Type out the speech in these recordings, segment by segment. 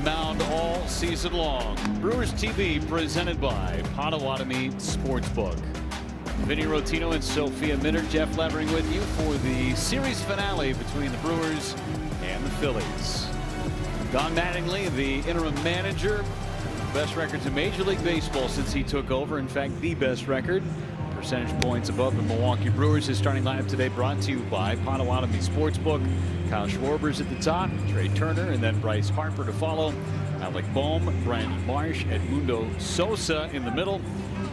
mound all season long. Brewers TV presented by Potawatomi Sportsbook. Vinny Rotino and Sophia Minter, Jeff Levering with you for the series finale between the Brewers and the Phillies. Don Mattingly, the interim manager, best records in Major League Baseball since he took over. In fact, the best record. Percentage points above the Milwaukee Brewers. His starting lineup today brought to you by Potawatomi Sportsbook. Kyle Schwarber's at the top, Trey Turner, and then Bryce Harper to follow. Alec Bohm, Brandon Marsh, Edmundo Sosa in the middle.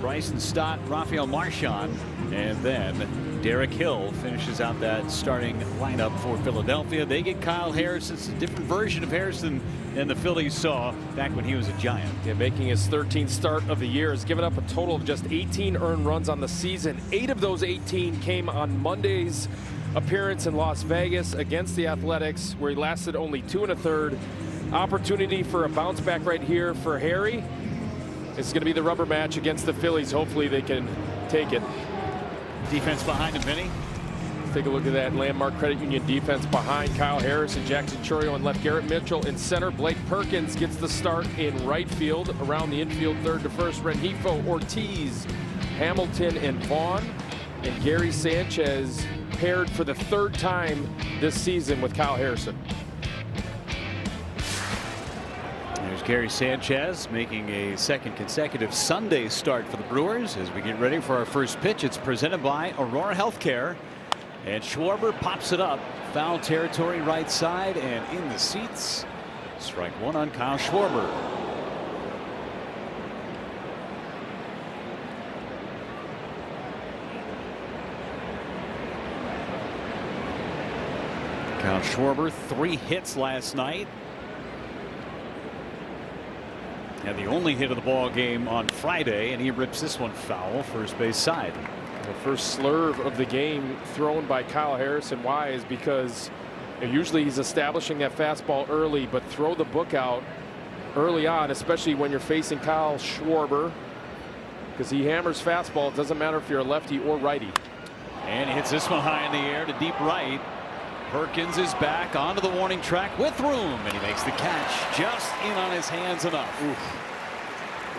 Bryson Stott, Rafael Marchand, and then Derek Hill finishes out that starting lineup for Philadelphia. They get Kyle Harrison. It's a different version of Harrison than the Phillies saw back when he was a Giant. Yeah, making his 13th start of the year, has given up a total of just 18 earned runs on the season. 8 of those 18 came on Monday's appearance in Las Vegas against the Athletics, where he lasted only 2 1/3. Opportunity for a bounce back right here for Harry. It's going to be the rubber match against the Phillies. Hopefully they can take it. Defense behind him, Vinny. Take a look at that landmark credit union defense behind Kyle Harrison, Jackson Chourio in left, Garrett Mitchell in center. Blake Perkins gets the start in right field. Around the infield, third to first, Rengifo, Ortiz, Hamilton, and Vaughn. And Gary Sanchez paired for the 3rd time this season with Kyle Harrison. There's Gary Sanchez making a 2nd consecutive Sunday start for the Brewers. As we get ready for our first pitch, it's presented by Aurora Healthcare. And Schwarber pops it up. Foul territory, right side, and in the seats. Strike 1 on Kyle Schwarber. Kyle Schwarber, 3 hits last night. And the only hit of the ball game on Friday, and he rips this one foul, first base side. The first slurve of the game thrown by Kyle Harrison. Why? Is because usually he's establishing that fastball early, but throw the book out early on, especially when you're facing Kyle Schwarber, because he hammers fastball. It doesn't matter if you're a lefty or righty. And he hits this one high in the air to deep right. Perkins is back onto the warning track with room, and he makes the catch just in on his hands enough. Oof.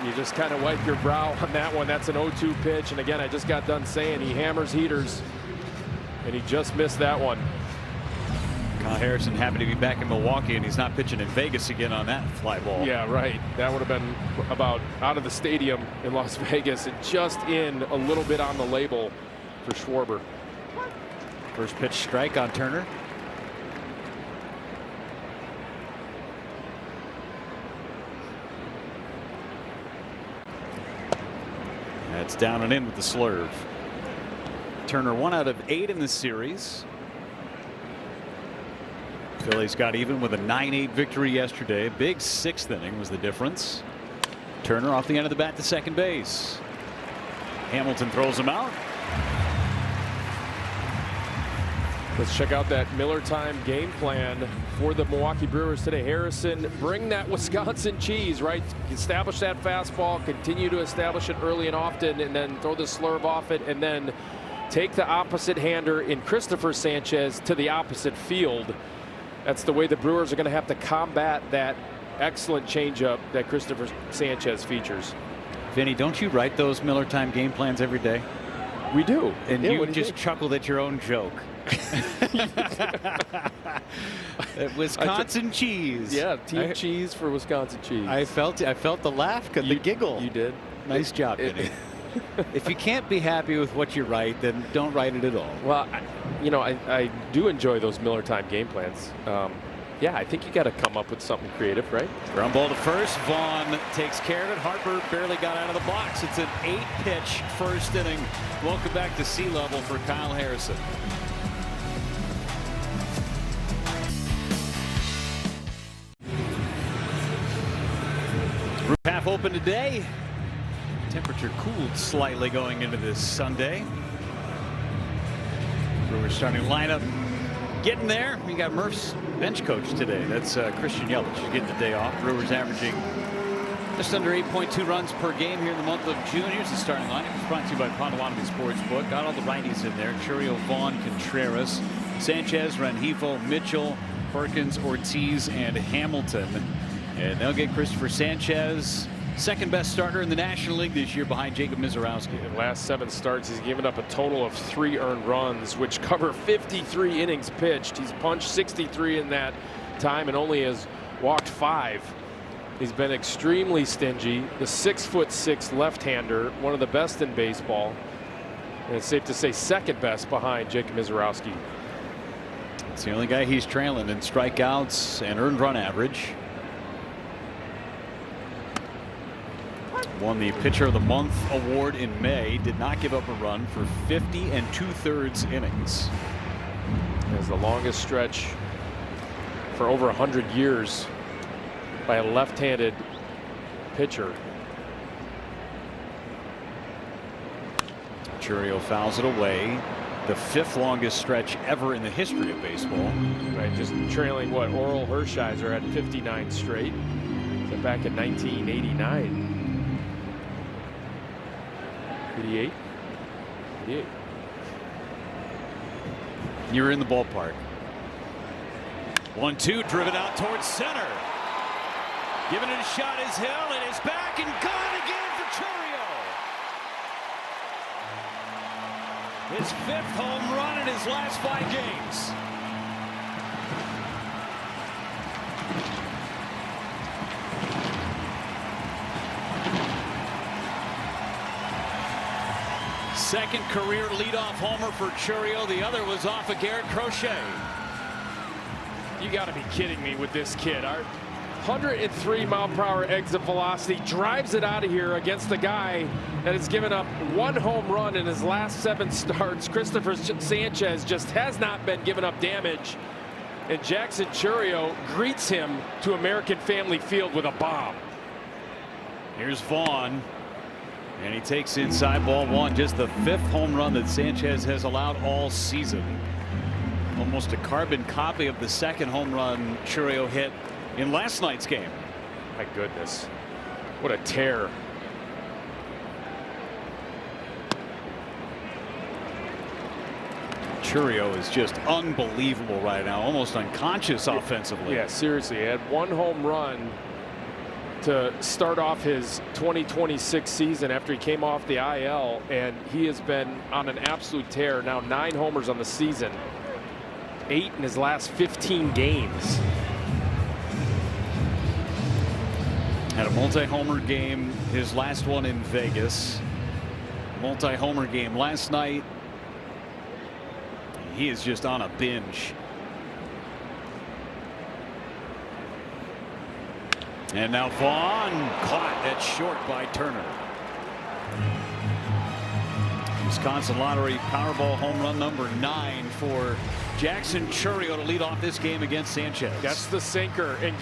You just kind of wipe your brow on that one. That's an 0-2 pitch, and again, I just got done saying he hammers heaters, and he just missed that one. Kyle Harrison happy to be back in Milwaukee, and he's not pitching in Vegas again on that fly ball. Yeah, right. That would have been about out of the stadium in Las Vegas, and just in a little bit on the label for Schwarber. First pitch strike on Turner. That's down and in with the slurve. Turner 1 out of 8 in the series. Phillies got even with a 9-8 victory yesterday. Big 6th inning was the difference. Turner off the end of the bat to second base. Hamilton throws him out. Let's check out that Miller time game plan for the Milwaukee Brewers today. Harrison, bring that Wisconsin cheese, right? Establish that fastball, continue to establish it early and often, and then throw the slurve off it, and then take the opposite hander in Christopher Sanchez to the opposite field. That's the way the Brewers are going to have to combat that excellent changeup that Christopher Sanchez features. Vinny, don't you write those Miller time game plans every day? We do. And you just chuckled at your own joke. Wisconsin cheese. Yeah, team cheese for Wisconsin cheese. I felt the laugh, the giggle. You did. Nice job, Vinny. If you can't be happy with what you write, then don't write it at all. Well, I do enjoy those Miller time game plans. Yeah, I think you got to come up with something creative, right? Ground ball to first. Vaughn takes care of it. Harper barely got out of the box. It's an 8-pitch first inning. Welcome back to sea level for Kyle Harrison. Roof half open today. Temperature cooled slightly going into this Sunday. Brewers starting lineup getting there. We got Murph's bench coach today. That's Christian Yelich. He's getting the day off. Brewers averaging just under 8.2 runs per game here in the month of June. Here's the starting lineup. It's brought to you by Potawatomi Sportsbook. Got all the righties in there. Chourio, Vaughn, Contreras, Sanchez, Rengifo, Mitchell, Perkins, Ortiz, and Hamilton. And they'll get Christopher Sanchez, second best starter in the National League this year behind Jacob Misiorowski. In last 7 starts, he's given up a total of 3 earned runs, which cover 53 innings pitched. He's punched 63 in that time and only has walked 5. He's been extremely stingy. The 6'6" left-hander, one of the best in baseball. And it's safe to say second best behind Jacob Misiorowski. It's the only guy he's trailing in strikeouts and earned run average. Won the Pitcher of the Month award in May. Did not give up a run for 50 2/3 innings. It was the longest stretch for over 100 years by a left-handed pitcher. Chourio fouls it away. The 5th longest stretch ever in the history of baseball. Right, just trailing what Oral Hershiser had 59 straight. So back in 1989. 88. 88. You're in the ballpark. 1-2, driven out towards center. Giving it a shot is Hill, and it's back and gone again for Chourio. His 5th home run in his last 5 games. Second career leadoff homer for Chourio. The other was off of Garrett Crochet. You got to be kidding me with this kid. Our 103-mile-per-hour exit velocity drives it out of here against the guy that has given up 1 home run in his last 7 starts. Christopher Sanchez just has not been giving up damage. And Jackson Chourio greets him to American Family Field with a bomb. Here's Vaughn. And he takes inside ball 1. Just the 5th home run that Sanchez has allowed all season. Almost a carbon copy of the 2nd home run Chourio hit in last night's game. My goodness. What a tear. Chourio is just unbelievable right now. Almost unconscious offensively. Yeah, seriously. He had 1 home run to start off his 2026 season after he came off the IL, and he has been on an absolute tear. Now 9 homers on the season, 8 in his last 15 games. Had a multi-homer game, his last one in Vegas. Multi-homer game last night. He is just on a binge. And now Vaughn caught at short by Turner. Wisconsin Lottery Powerball home run number 9 for Jackson Chourio to lead off this game against Sanchez. That's the sinker, and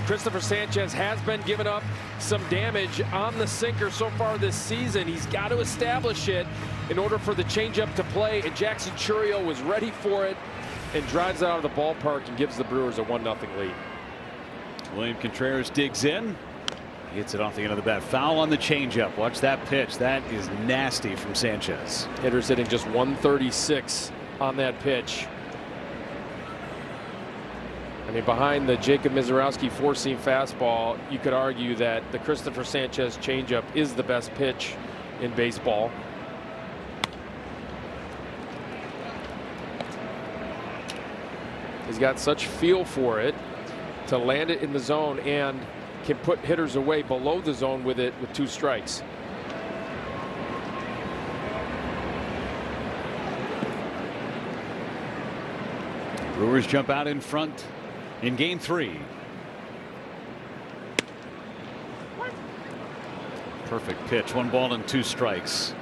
Christopher Sanchez has been giving up some damage on the sinker so far this season. He's got to establish it in order for the changeup to play, and Jackson Chourio was ready for it and drives out of the ballpark and gives the Brewers a 1-0 lead. William Contreras digs in. He hits it off the end of the bat. Foul on the changeup. Watch that pitch. That is nasty from Sanchez. Hitter's hitting just 136 on that pitch. I mean, behind the Jacob Misiorowski 4-seam fastball, you could argue that the Christopher Sanchez changeup is the best pitch in baseball. He's got such feel for it to land it in the zone and can put hitters away below the zone with it with 2 strikes. Brewers jump out in front in game 3. Perfect pitch. 1 ball and 2 strikes.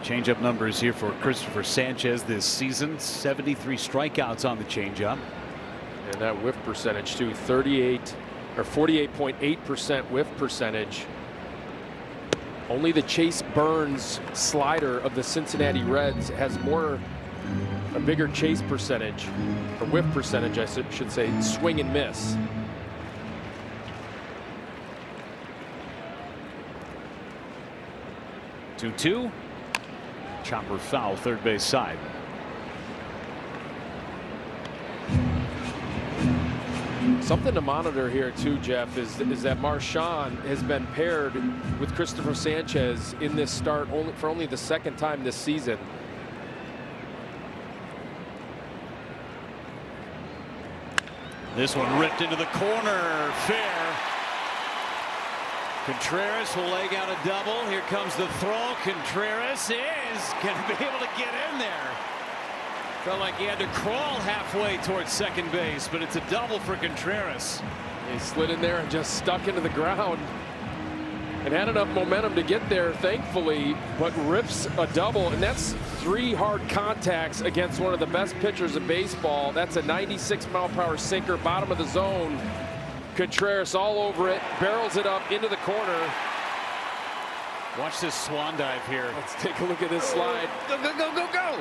Changeup numbers here for Christopher Sanchez this season. 73 strikeouts on the changeup. And that whiff percentage too, 48.8% whiff percentage. Only the Chase Burns slider of the Cincinnati Reds has a bigger chase percentage, or whiff percentage I should say, swing and miss. Two. Chopper foul, third base side. Something to monitor here too, Jeff, is that Marchand has been paired with Christopher Sanchez in this start for only the second time this season. This one ripped into the corner, fair. Contreras will leg out a double. Here comes the throw. Contreras is going to be able to get in there. Felt like he had to crawl halfway towards second base, but it's a double for Contreras. He slid in there and just stuck into the ground and had enough momentum to get there, thankfully, but rips a double. And that's 3 hard contacts against one of the best pitchers in baseball. That's a 96-mile-per-hour sinker, bottom of the zone. Contreras all over it, barrels it up into the corner. Watch this swan dive here. Let's take a look at this slide. Go, go, go, go, go.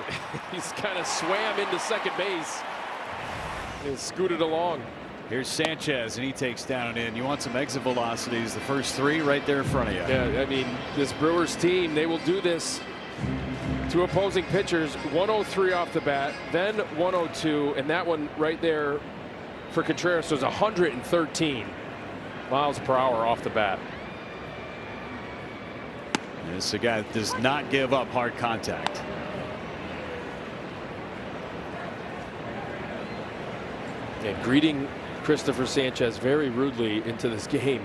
He's kind of swam into second base and scooted along. Here's Sanchez, and he takes down and in. You want some exit velocities, the first 3 right there in front of you. Yeah, I mean, this Brewers team, they will do this to opposing pitchers. 103 off the bat, then 102, and that one right there for Contreras was 113 miles per hour off the bat. This is a guy that does not give up hard contact. And greeting Christopher Sanchez very rudely into this game.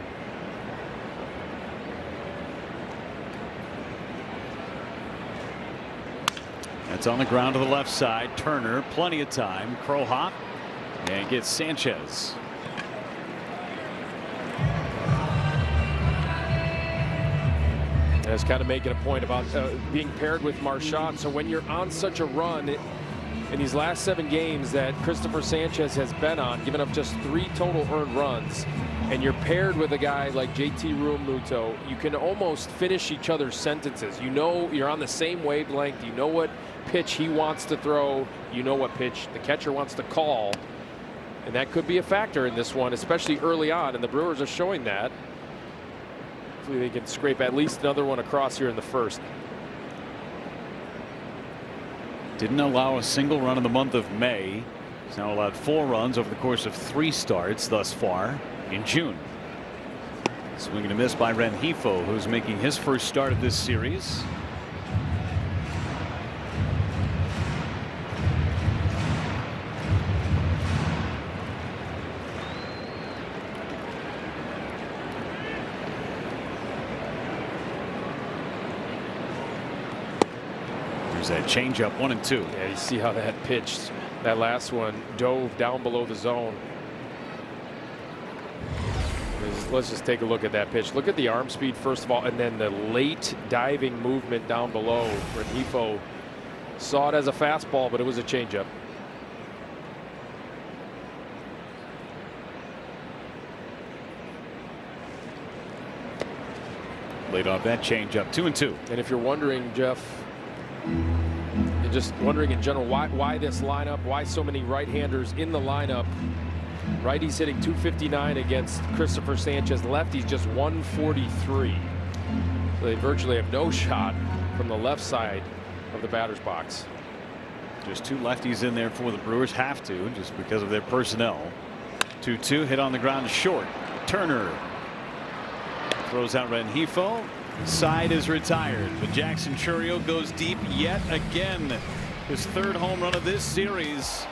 That's on the ground to the left side. Turner, plenty of time. Crow hop and gets Sanchez. I was kind of making a point about being paired with Marchand. So when you're on such a run in these last 7 games that Christopher Sanchez has been on, giving up just 3 total earned runs, and you're paired with a guy like JT Realmuto, you can almost finish each other's sentences. You know you're on the same wavelength. You know what pitch he wants to throw. You know what pitch the catcher wants to call. And that could be a factor in this one, especially early on, and the Brewers are showing that. Hopefully they can scrape at least another one across here in the first. Didn't allow a single run in the month of May. He's now allowed 4 runs over the course of 3 starts thus far in June. Swing and a miss by Rengifo, who's making his first start of this series. There's that changeup, 1 and 2. Yeah, you see how that pitch, that last one, dove down below the zone. Let's just take a look at that pitch. Look at the arm speed first of all, and then the late diving movement down below. Rengifo saw it as a fastball, but it was a changeup. Laid off that changeup, 2 and 2. And if you're wondering, Jeff, you're just wondering in general why this lineup, why so many right-handers in the lineup. Righties hitting 259 against Christopher Sanchez. Lefties just 143. They virtually have no shot from the left side of the batter's box. Just 2 lefties in there for the Brewers. Have to, just because of their personnel. 2-2, hit on the ground short. Turner throws out Rengifo. Side is retired, but Jackson Chourio goes deep yet again. His 3rd home run of this series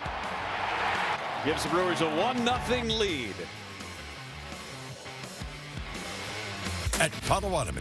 gives the Brewers a 1-0 lead. At Potawatomi.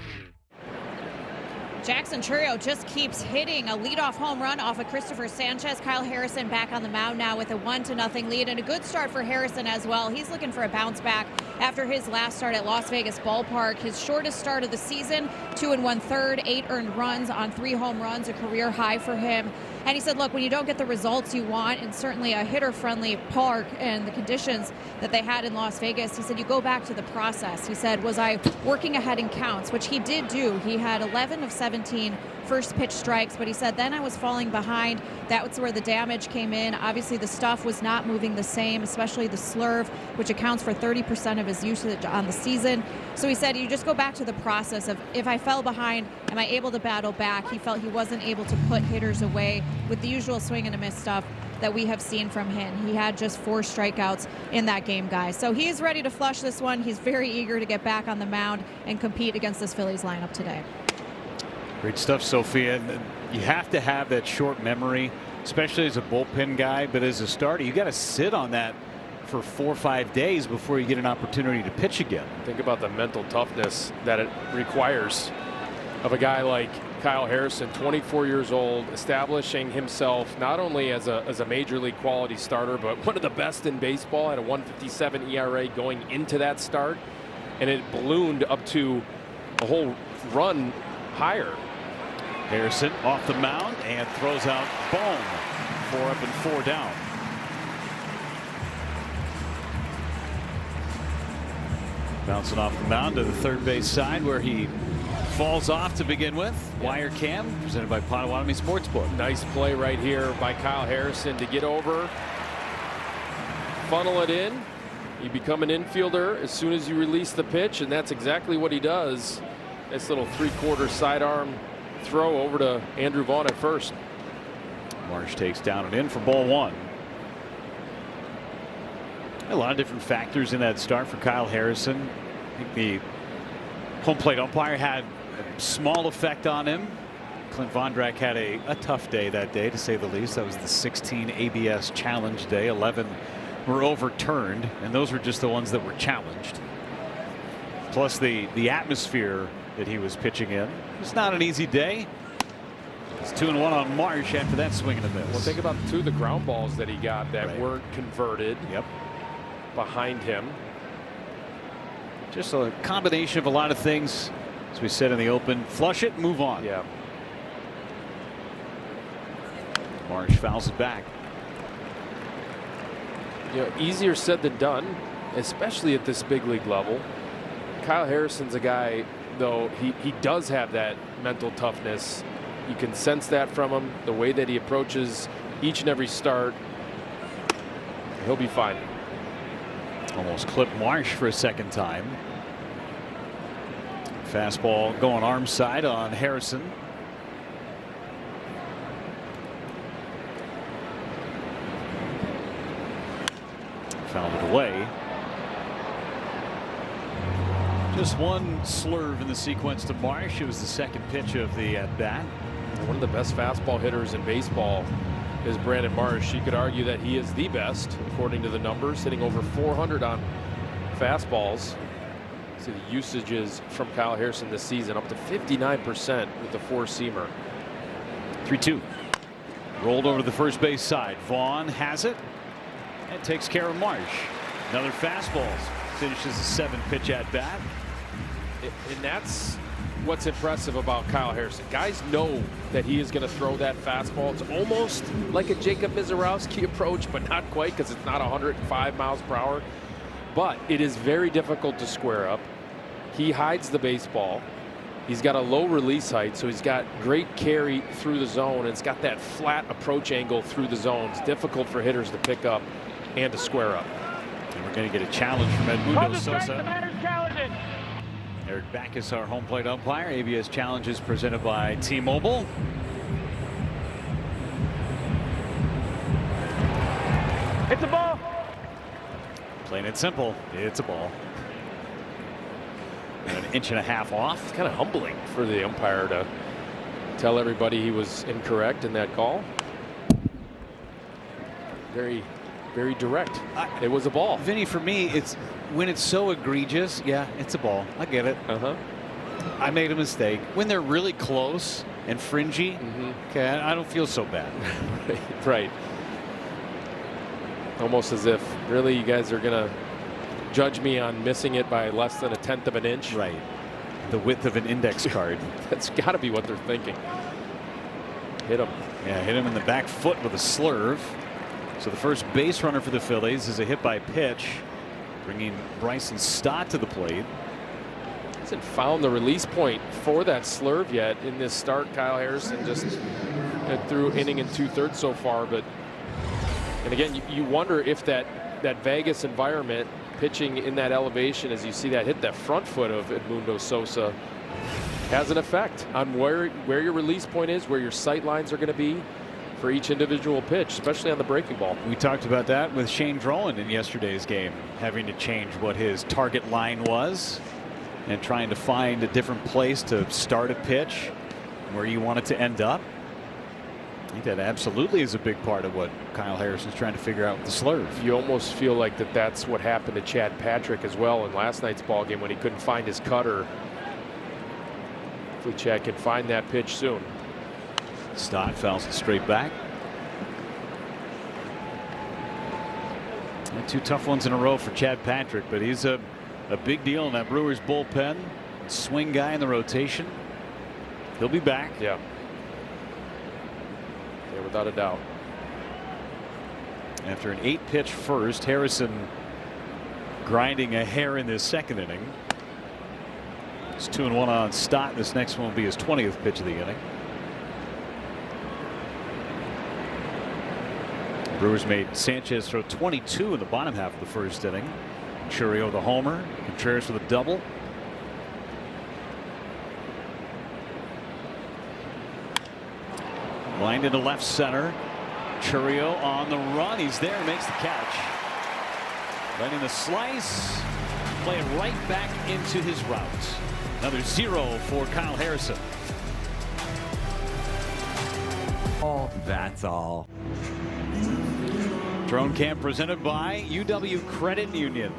Jackson Chourio just keeps hitting a leadoff home run off of Christopher Sanchez. Kyle Harrison back on the mound now with a 1-0 lead, and a good start for Harrison as well. He's looking for a bounce back after his last start at Las Vegas Ballpark. His shortest start of the season, 2 1/3, 8 earned runs on 3 home runs, a career high for him. And he said, look, when you don't get the results you want, and certainly a hitter-friendly park and the conditions that they had in Las Vegas, he said, you go back to the process. He said, was I working ahead in counts, which he did do. He had 11 of 17 first pitch strikes, but he said, then I was falling behind. That was where the damage came in. Obviously, the stuff was not moving the same, especially the slurve, which accounts for 30% of his usage on the season. So he said, you just go back to the process of, if I fell behind, am I able to battle back? He felt he wasn't able to put hitters away with the usual swing and a miss stuff that we have seen from him. He had just 4 strikeouts in that game, guys. So he's ready to flush this one. He's very eager to get back on the mound and compete against this Phillies lineup today. Great stuff, Sophia. You have to have that short memory, especially as a bullpen guy, but as a starter, you got to sit on that for 4 or 5 days before you get an opportunity to pitch again. Think about the mental toughness that it requires of a guy like Kyle Harrison, 24 years old, establishing himself not only as a major league quality starter, but one of the best in baseball at a 1.57 ERA going into that start, and it ballooned up to a whole run higher. Harrison off the mound and throws out Bohm. 4 up and 4 down. Bouncing off the mound to the third base side where he falls off to begin with. Wire cam presented by Potawatomi Sportsbook. Nice play right here by Kyle Harrison to get over, funnel it in. You become an infielder as soon as you release the pitch, and that's exactly what he does. Nice little 3/4 sidearm throw over to Andrew Vaughn at first. Marsh takes down and in for ball 1. A lot of different factors in that start for Kyle Harrison. I think the home plate umpire had a small effect on him. Clint Vondrak had a tough day that day, to say the least. That was the 16 ABS challenge day. 11 were overturned, and those were just the ones that were challenged. Plus the atmosphere that he was pitching in. It's not an easy day. It's 2-1 on Marsh after that swing and a miss. Well, think about the ground balls that he got that weren't converted. Yep. Behind him. Just a combination of a lot of things, as we said in the open. Flush it, move on. Yeah. Marsh fouls it back. You know, easier said than done, especially at this big league level. Kyle Harrison's a guy, though, he does have that mental toughness. You can sense that from him, the way that he approaches each and every start. He'll be fine. Almost clipped Marsh for a second time. Fastball going arm side on Harrison. Fouled it away. Just one slurve in the sequence to Marsh. It was the second pitch of the at bat. One of the best fastball hitters in baseball is Brandon Marsh. You could argue that he is the best according to the numbers, hitting over 400 on fastballs. See the usages from Kyle Harrison this season, up to 59% with the 4-seamer. 3-2. Rolled over to the first base side. Vaughn has it and takes care of Marsh. Another fastball. Finishes the 7th pitch at bat. And that's what's impressive about Kyle Harrison. Guys know that he is going to throw that fastball. It's almost like a Jacob Mizorowski approach, but not quite, because it's not 105 miles per hour. But it is very difficult to square up. He hides the baseball. He's got a low release height, so he's got great carry through the zone, and it's got that flat approach angle through the zone. It's difficult for hitters to pick up and to square up. And we're going to get a challenge from Edmundo Sosa. Eric Backus, our home plate umpire. ABS challenges presented by T-Mobile. It's a ball. Plain and simple, it's a ball. And an inch and a half off. It's kind of humbling for the umpire to tell everybody he was incorrect in that call. Very, very direct. It was a ball. Vinny, for me, it's when it's so egregious. Yeah, it's a ball. I get it. I made a mistake. When they're really close and fringy, okay, I don't feel so bad. Right. Almost as if, really, you guys are going to judge me on missing it by less than 1/10 of an inch. Right. The width of an index card. That's got to be what they're thinking. Hit him. Yeah, hit him in the back foot with a slurve. So the first base runner for the Phillies is a hit by pitch, bringing Bryson Stott to the plate. Hasn't found the release point for that slurve yet in this start. Kyle Harrison just through inning and 2/3 so far, but and again you wonder if that Vegas environment, pitching in that elevation, as you see that hit that front foot of Edmundo Sosa, has an effect on where your release point is, where your sight lines are going to be. for each individual pitch, especially on the breaking ball. We talked about that with Shane Drowan in yesterday's game, having to change what his target line was and trying to find a different place to start a pitch where you want it to end up. I think that absolutely is a big part of what Kyle Harrison's trying to figure out with the slurve. You almost feel like that's what happened to Chad Patrick as well in last night's ball game when he couldn't find his cutter. Hopefully Chad can find that pitch soon. Stott fouls it straight back. And 2 tough ones in a row for Chad Patrick, but he's a big deal in that Brewers bullpen. Swing guy in the rotation. He'll be back. Yeah, without a doubt. After an 8-pitch first, Harrison grinding a hair in this second inning. It's 2-1 on Stott. This next one will be his 20th pitch of the inning. Brewers made Sanchez throw 22 in the bottom half of the first inning. Chourio the homer. Contreras with a double. Lined into left center. Chourio on the run. He's there. Makes the catch. Right in the slice. Play it right back into his route. Another 0 for Kyle Harrison. Oh, that's all. Drone Cam presented by UW Credit Union.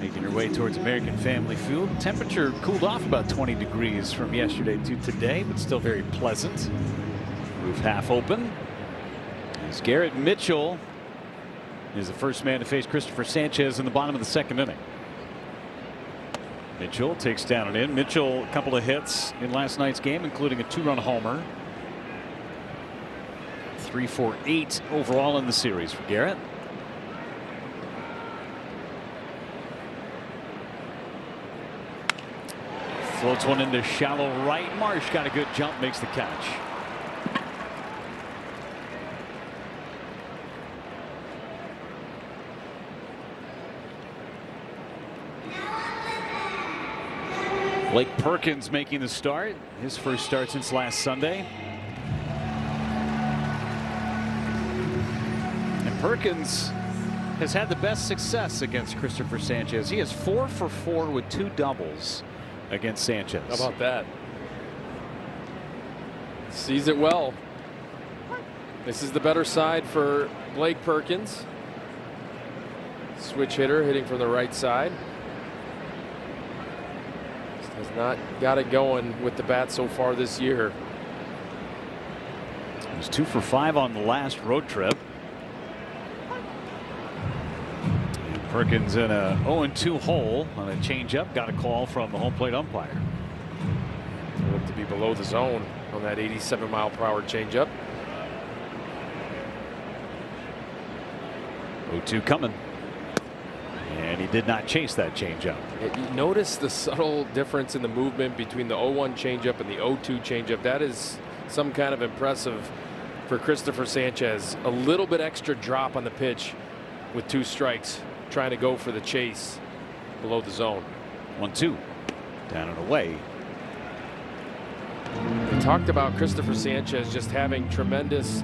Making your way towards American Family Field. Temperature cooled off about 20 degrees from yesterday to today, but still very pleasant. Roof half open. As Garrett Mitchell is the first man to face Christopher Sanchez in the bottom of the second inning. Mitchell takes down and in. Mitchell, a couple of hits in last night's game, including a 2-run homer. 3 for 8 overall in the series for Garrett. Floats one into shallow right. Marsh got a good jump, makes the catch. Blake Perkins making the start. His first start since last Sunday. And Perkins has had the best success against Christopher Sanchez. He is 4 for 4 with 2 doubles against Sanchez. How about that? Sees it well. This is the better side for Blake Perkins. Switch hitter hitting from the right side. Has not got it going with the bat so far this year. He was 2 for 5 on the last road trip. And Perkins in a 0-2 hole on a changeup. Got a call from the home plate umpire. Looked to be below the zone on that 87-mile-per-hour changeup. 0-2 coming. And he did not chase that changeup. You notice the subtle difference in the movement between the 0-1 changeup and the 0-2 changeup. That is some kind of impressive for Christopher Sanchez. A little bit extra drop on the pitch with 2 strikes, trying to go for the chase below the zone. 1-2 down and away. They talked about Christopher Sanchez just having tremendous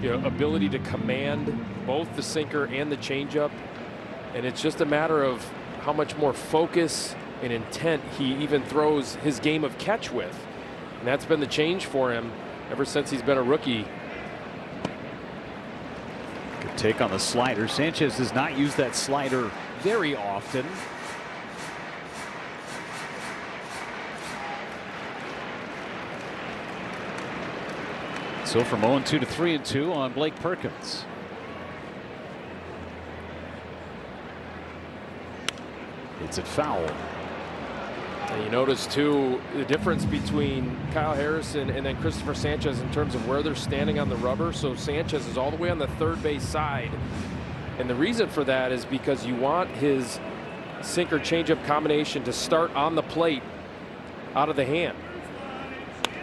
ability to command both the sinker and the changeup. And it's just a matter of how much more focus and intent he even throws his game of catch with. And that's been the change for him ever since he's been a rookie. Good take on the slider. Sanchez does not use that slider very often. So from 0-2 to 3-2 on Blake Perkins. It's a foul. And you notice too the difference between Kyle Harrison and then Christopher Sanchez in terms of where they're standing on the rubber. So Sanchez is all the way on the third base side, and the reason for that is because you want his sinker changeup combination to start on the plate out of the hand.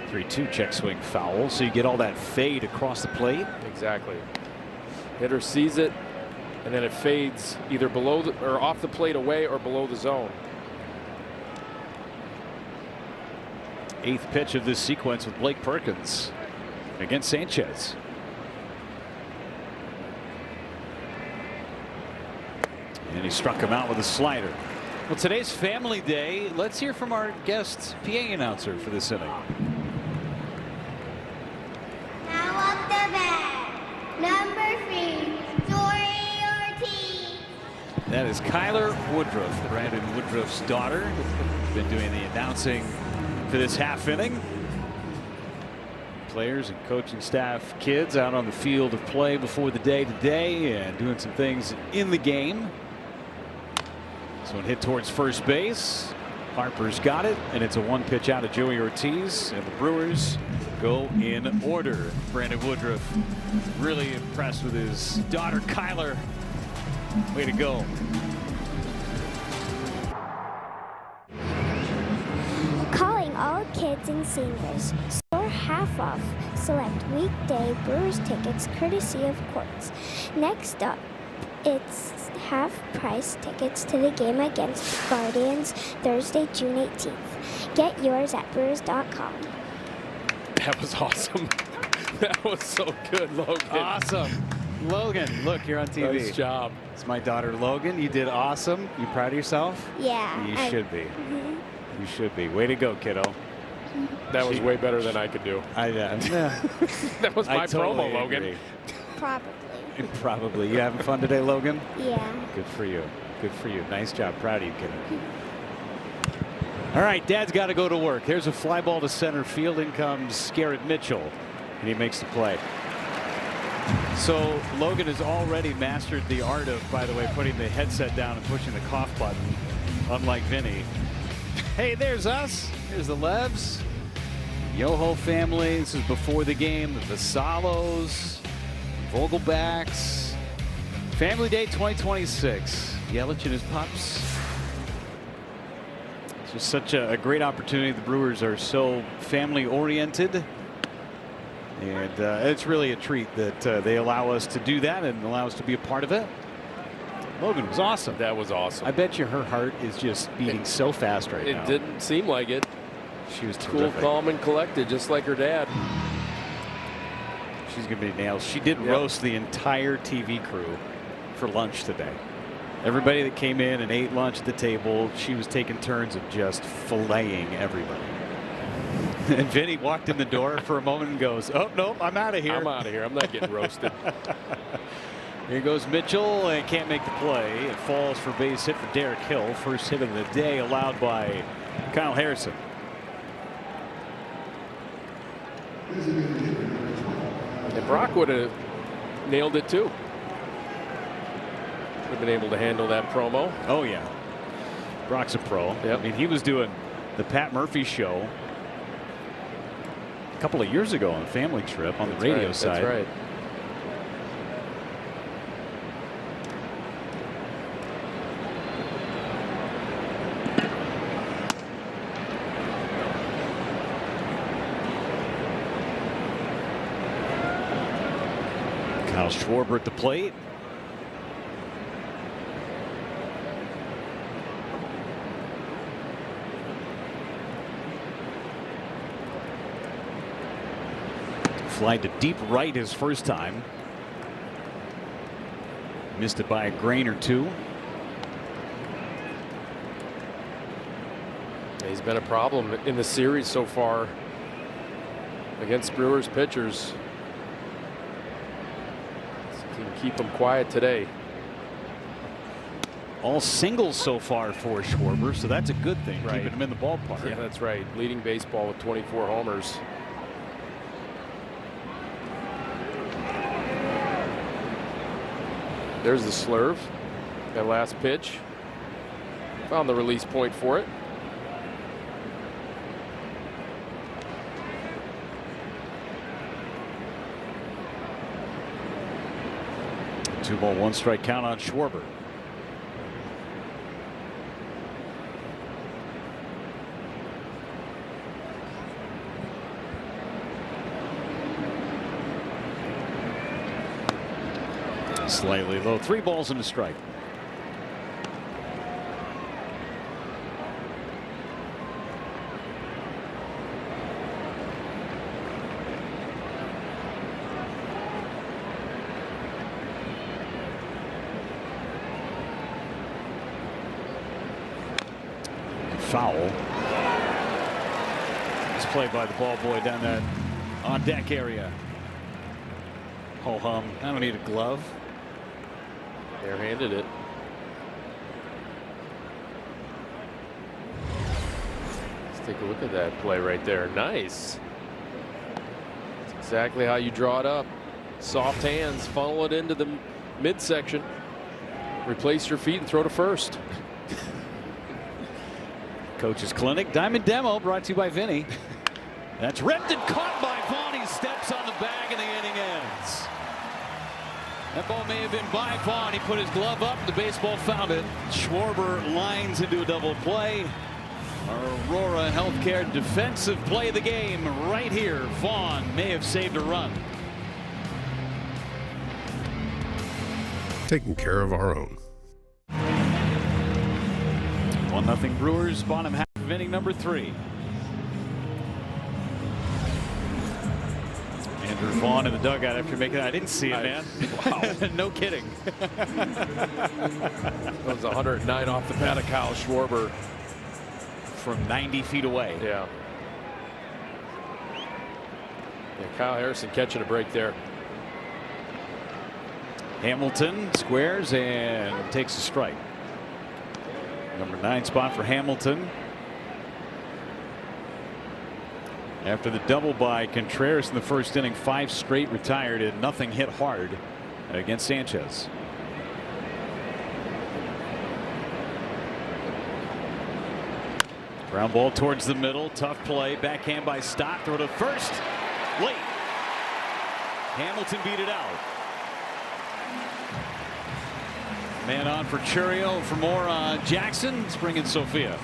3-2 check swing foul, so you get all that fade across the plate. Exactly. Hitter sees it, and then it fades either below or off the plate away or below the zone. 8th pitch of this sequence with Blake Perkins against Sanchez. And he struck him out with a slider. Well, today's family day. Let's hear from our guest PA announcer for this inning. Now up the bat, number 3, Jory Ortiz. That is Kyler Woodruff, Brandon Woodruff's daughter. Been doing the announcing for this half inning. Players and coaching staff, kids out on the field of play before the day today and doing some things in the game. So it hit towards first base. Harper's got it, and it's a 1-pitch out of Joey Ortiz, and the Brewers go in order. Brandon Woodruff really impressed with his daughter Kyler. Way to go. Calling all kids and seniors. Store half off select weekday Brewers tickets courtesy of Quartz. Next up, it's half-price tickets to the game against Guardians Thursday, June 18th. Get yours at brewers.com. That was awesome. That was so good, Logan. Awesome. Logan, look, you're on TV. Nice job. It's my daughter Logan. You did awesome. You proud of yourself? Yeah. You should be. You should be. Way to go, kiddo. That was way better than I could do. That was my totally promo, Logan. agree. Probably. Probably. You having fun today, Logan? Yeah. Good for you. Good for you. Nice job. Proud of you, kiddo. All right, Dad's got to go to work. There's a fly ball to center field. In comes Garrett Mitchell, and he makes the play. So Logan has already mastered the art of, by the way, putting the headset down and pushing the cough button, unlike Vinny. Hey, there's us. Here's the Lebs. Yoho family. This is before the game. The Vasalos, Vogelbacks. Family Day 2026. Yelich and his pups. It's just such a great opportunity. The Brewers are so family oriented. And it's really a treat that they allow us to do that and allow us to be a part of it. Logan was awesome. That was awesome. I bet you her heart is just beating so fast right now. It didn't seem like it. She was Cool, terrific. calm, and collected, just like her dad. She's going to be nails. She did roast the entire TV crew for lunch today. Everybody that came in and ate lunch at the table, she was taking turns of just filleting everybody. And Vinny walked in the door for a moment and goes, "Oh, no, I'm out of here. I'm out of here. I'm not getting roasted." Here goes Mitchell and can't make the play. It falls for base hit for Derek Hill. First hit of the day allowed by Kyle Harrison. And Brock would have nailed it too. Would have been able to handle that promo. Oh, yeah. Brock's a pro. Yep. I mean, he was doing the Pat Murphy show a couple of years ago on Family Trip on the radio side. That's right. Kyle Schwarber at the plate. Fly to deep right his first time. Missed it by a grain or two. He's been a problem in the series so far against Brewers pitchers. Can keep him quiet today. All singles so far for Schwarber, so that's a good thing. Right. Keeping him in the ballpark. Yeah, that's right. Leading baseball with 24 homers. There's the slurve. That last pitch. Found the release point for it. Two ball, one strike count on Schwarber. Slightly low. 3 balls and a strike. foul. It's played by the ball boy down that on deck area. Ho hum. I don't need a glove. Barehanded it. Let's take a look at that play right there. Nice. That's exactly how you draw it up. Soft hands, funnel it into the midsection. Replace your feet and throw to first. Coach's Clinic Diamond Demo brought to you by Vinny. That's ripped and caught by Vaughn. He steps on the bag and the inning ends. That ball may have been by Vaughn. He put his glove up. The baseball found it. Schwarber lines into a double play. Aurora Healthcare defensive play of the game right here. Vaughn may have saved a run. Taking care of our own. 1-0 Brewers, bottom half of inning number 3. Andrew Vaughn in the dugout after making that. I didn't see it, man. Wow. No kidding. That was 109 off the bat of Kyle Schwarber. From 90 feet away. Yeah. Kyle Harrison catching a break there. Hamilton squares and takes a strike. Number 9 spot for Hamilton. After the double by Contreras in the first inning, 5 straight retired and nothing hit hard against Sanchez. Ground ball towards the middle. Tough play. Backhand by Stott. Throw to first. Late. Hamilton beat it out. Man on for Churio. For more on Jackson. Let's bring in Sophia.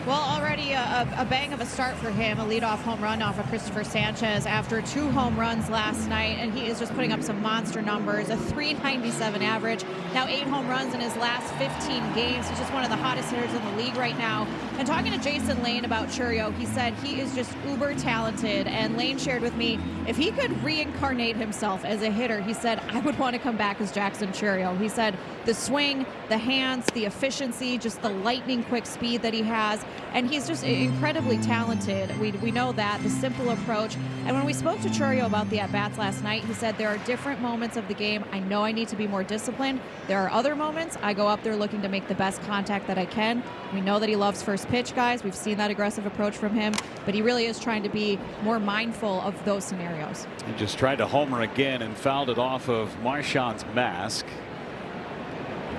Well, already a bang of a start for him. A leadoff home run off of Christopher Sanchez after 2 home runs last night, and he is just putting up some monster numbers. A .397 average. Now 8 home runs in his last 15 games. He's just one of the hottest hitters in the league right now. And talking to Jason Lane about Churio, he said he is just uber talented. And Lane shared with me, if he could reincarnate himself as a hitter, he said, I would want to come back as Jackson Churio. He said the swing, the hands, the efficiency, just the lightning quick speed that he has. And he's just incredibly talented. We know that, the simple approach. And when we spoke to Churio about the at-bats last night, he said there are different moments of the game. I know I need to be more disciplined. There are other moments I go up there looking to make the best contact that I can. We know that he loves first pitch guys. We've seen that aggressive approach from him, but he really is trying to be more mindful of those scenarios. He just tried to homer again and fouled it off of Marchand's mask.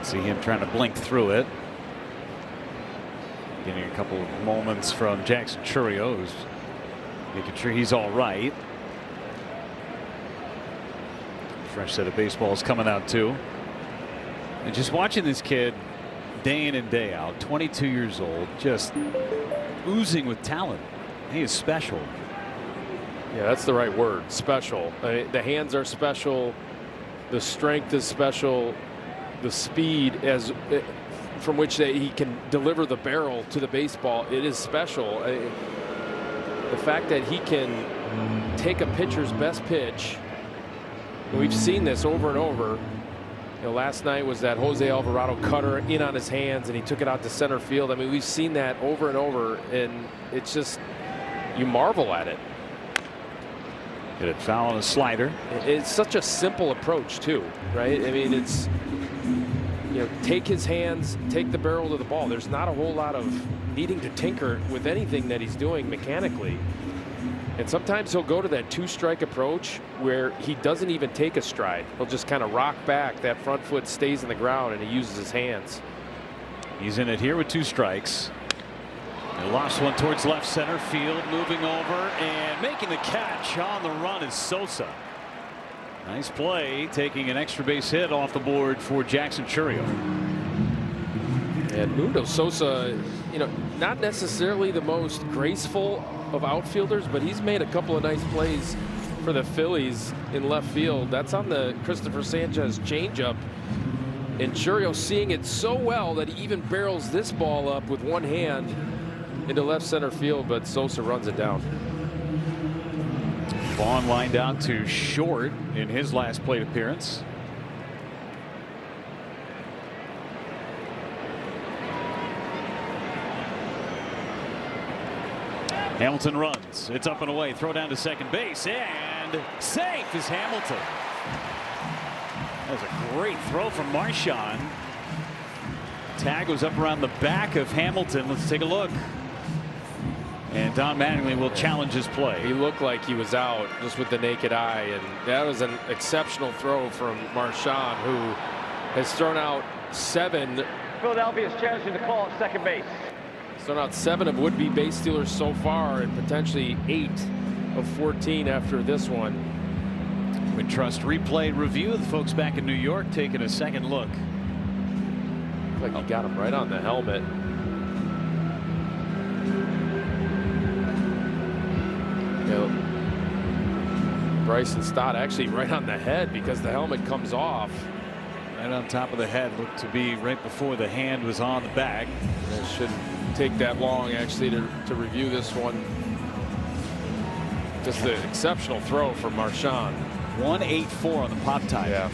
See him trying to blink through it. Getting a couple of moments from Jackson Churio, who's making sure he's all right. Fresh set of baseballs coming out too. And just watching this kid day in and day out, 22 years old, just oozing with talent. He is special. Yeah, that's the right word, special. The hands are special. The strength is special. The speed from which he can deliver the barrel to the baseball, it is special. The fact that he can take a pitcher's best pitch, and we've seen this over and over. You know, last night was that Jose Alvarado cutter in on his hands and he took it out to center field. I mean, we've seen that over and over, and it's just, you marvel at it. Hit it foul on a slider. It's such a simple approach too, right? I mean, it's, you know, take his hands, take the barrel to the ball. There's not a whole lot of needing to tinker with anything that he's doing mechanically. And sometimes he'll go to that 2-strike approach where he doesn't even take a stride. He'll just kind of rock back. That front foot stays in the ground and he uses his hands. He's in it here with 2 strikes. He lost one towards left center field, moving over and making the catch on the run is Sosa. Nice play, taking an extra base hit off the board for Jackson Churio. And Mundo Sosa, you know, not necessarily the most graceful of outfielders, but he's made a couple of nice plays for the Phillies in left field. That's on the Christopher Sanchez changeup. And Churio seeing it so well that he even barrels this ball up with one hand into left center field, but Sosa runs it down. Vaughn lined out to short in his last plate appearance. Hamilton runs. It's up and away. Throw down to second base. And safe is Hamilton. That was a great throw from Marchand. Tag was up around the back of Hamilton. Let's take a look. And Don Mattingly will challenge his play. He looked like he was out just with the naked eye, and that was an exceptional throw from Marchand, who has thrown out 7. Philadelphia is challenging the call at second base. He's thrown out 7 of would-be base stealers so far, and potentially 8 of 14 after this one. We trust replay review. The folks back in New York taking a second look. Like he got him right on the helmet. Bryson Stott actually right on the head because the helmet comes off. Right on top of the head. Looked to be right before the hand was on the bag. It shouldn't take that long actually to review this one. Just an exceptional throw from Marchand. 184 on the pop tie. Yeah.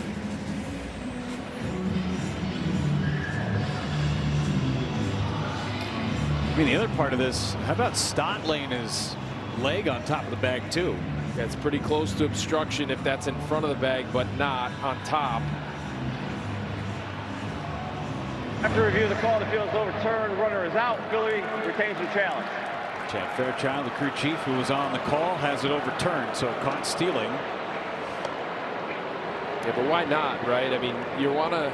I mean, the other part of this, how about Stott laying his leg on top of the bag too? That's pretty close to obstruction if that's in front of the bag, but not on top. After review, the call, the field is overturned. Runner is out. Philly retains the challenge. Chad Fairchild, the crew chief who was on the call, has it overturned. So caught stealing. Yeah, but why not, right? I mean, you want to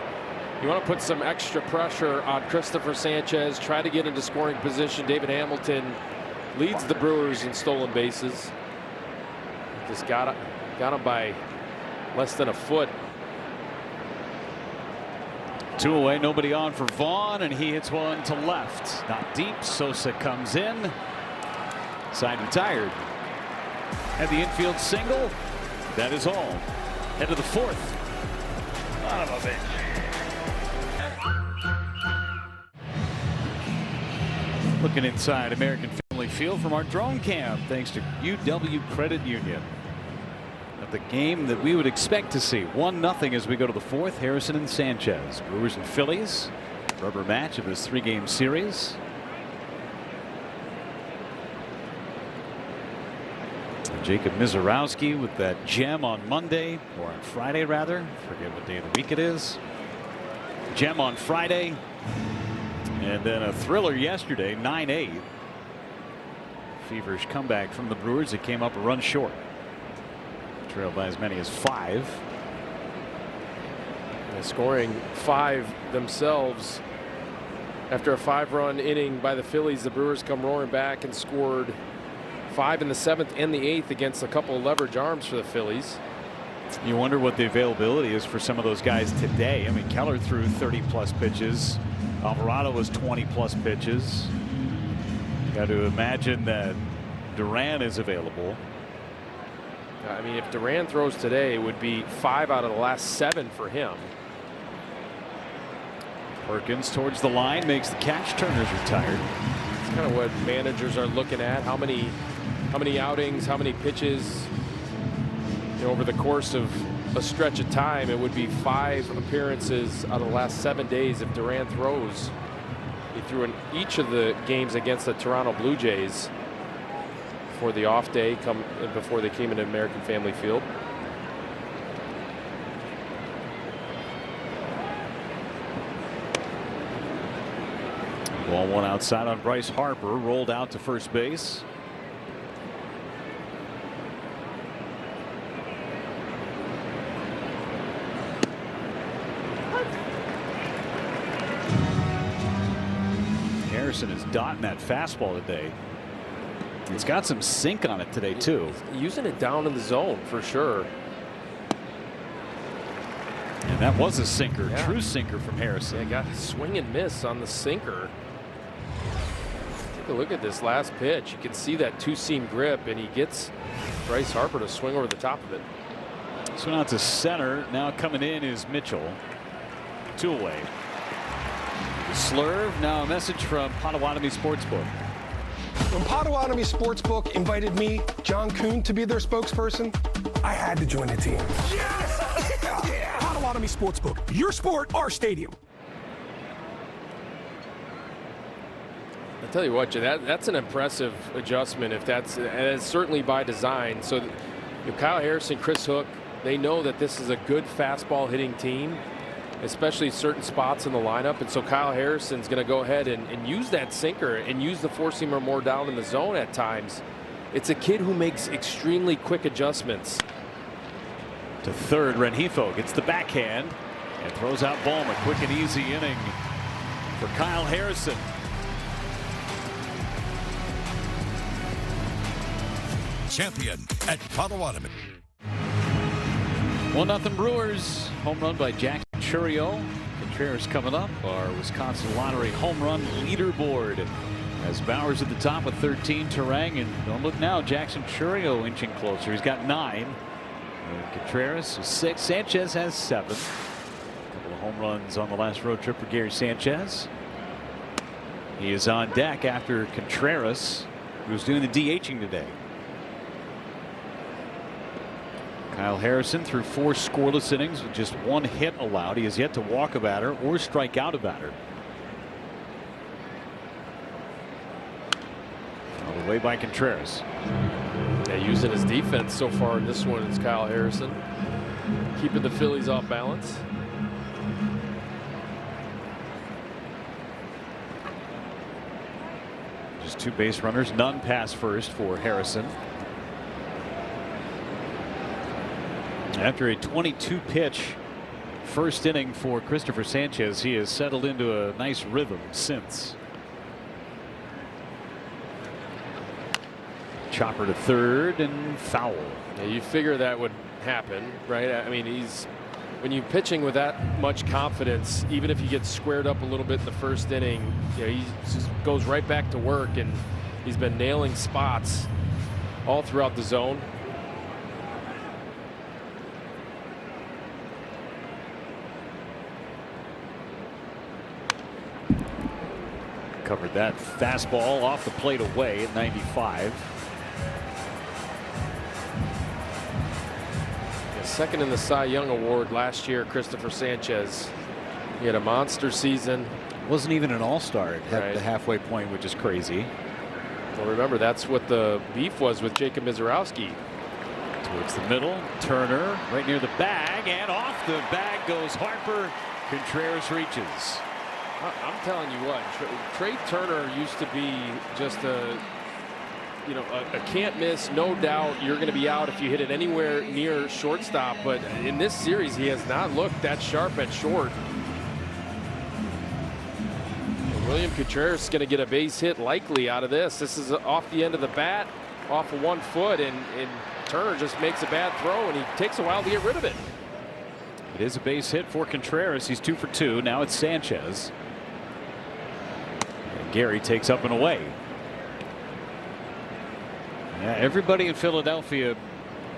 put some extra pressure on Christopher Sanchez, try to get into scoring position. David Hamilton leads the Brewers in stolen bases. Just got him by less than a foot. 2 away, nobody on for Vaughn, and he hits one to left. Not deep. Sosa comes in. Side retired. Had the infield single. That is all. Head to the 4th. Son of a bitch. Looking inside American Family Field from our drone cam, thanks to UW Credit Union. At the game that we would expect to see, 1-0 as we go to the 4th. Harrison and Sanchez, Brewers and Phillies, rubber match of this 3-game series. Jacob Mizorowski with that gem on Monday, or on Friday rather. Forget what day of the week it is. Gem on Friday. And then a thriller yesterday, 9-8. Feverish comeback from the Brewers. It came up a run short. Trailed by as many as 5. And scoring 5 themselves. After a 5-run inning by the Phillies, the Brewers come roaring back and scored 5 in the 7th and the 8th against a couple of leverage arms for the Phillies. You wonder what the availability is for some of those guys today. I mean, Keller threw 30+ pitches. Alvarado was 20+ pitches. Got to imagine that Duran is available. I mean, if Duran throws today, it would be 5 out of the last 7 for him. Perkins towards the line, makes the catch. Turner's retired. It's kind of what managers are looking at. How many outings, how many pitches, you know, over the course of a stretch of time. It would be 5 appearances out of the last 7 days if Duran throws. He threw in each of the games against the Toronto Blue Jays for the off day before they came into American Family Field. Ball 1 outside on Bryce Harper, rolled out to first base. Harrison is dotting that fastball today. It's got some sink on it today too. He's using it down in the zone for sure. And that was a sinker, yeah. True sinker from Harrison. Yeah, got a swing and miss on the sinker. Take a look at this last pitch. You can see that 2-seam grip, and he gets Bryce Harper to swing over the top of it. Swing out to center. Now coming in is Mitchell. 2 away. The slurve. Now a message from Potawatomi Sportsbook. When Potawatomi Sportsbook invited me, John Kuhn, to be their spokesperson, I had to join the team. Yes! Yeah! Potawatomi Sportsbook. Your sport, our stadium. The tell you what, that's an impressive adjustment. If that's, and it's certainly by design. So Kyle Harrison, Chris Hook, they know that this is a good fastball hitting team, especially certain spots in the lineup. And so Kyle Harrison's going to go ahead and use that sinker and use the four-seamer more down in the zone at times. It's a kid who makes extremely quick adjustments. To third, Rengifo gets the backhand and throws out Bohm. A quick and easy inning for Kyle Harrison. Champion at Potawatomi. 1-0 Brewers. Home run by Jackson Chourio. Contreras coming up. Our Wisconsin Lottery home run leaderboard. As Bauer's at the top with 13, Turang, and don't look now, Jackson Chourio inching closer. He's got 9. And Contreras is 6. Sanchez has 7. A couple of home runs on the last road trip for Gary Sanchez. He is on deck after Contreras, who's doing the DHing today. Kyle Harrison through 4 scoreless innings with just 1 hit allowed. He has yet to walk a batter or strike out a batter. Fouled away by Contreras. Yeah, using his defense so far in this one is Kyle Harrison, keeping the Phillies off balance. Just 2 base runners, none past first for Harrison. After a 22 pitch first inning for Christopher Sanchez, he has settled into a nice rhythm since. Chopper to third and foul. Yeah, you figure that would happen, right? I mean, when you're pitching with that much confidence, even if he gets squared up a little bit in the first inning, you know, he just goes right back to work, and he's been nailing spots all throughout the zone. Covered that fastball off the plate away at 95. Yeah, second in the Cy Young Award last year, Christopher Sanchez. He had a monster season. Wasn't even an all-star at Right. the halfway point, which is crazy. Well, remember, that's what the beef was with Jacob Mizorowski. Towards the middle, Turner right near the bag, and off the bag goes Harper. Contreras reaches. I'm telling you what, Trey Turner used to be just a can't miss, no doubt. You're going to be out if you hit it anywhere near shortstop. But in this series, he has not looked that sharp at short. And William Contreras is going to get a base hit likely out of this. This is off the end of the bat, off of 1 foot, and Turner just makes a bad throw, and he takes a while to get rid of it. It is a base hit for Contreras. He's 2 for 2. Now it's Sanchez. And Gary takes up and away. Yeah, everybody in Philadelphia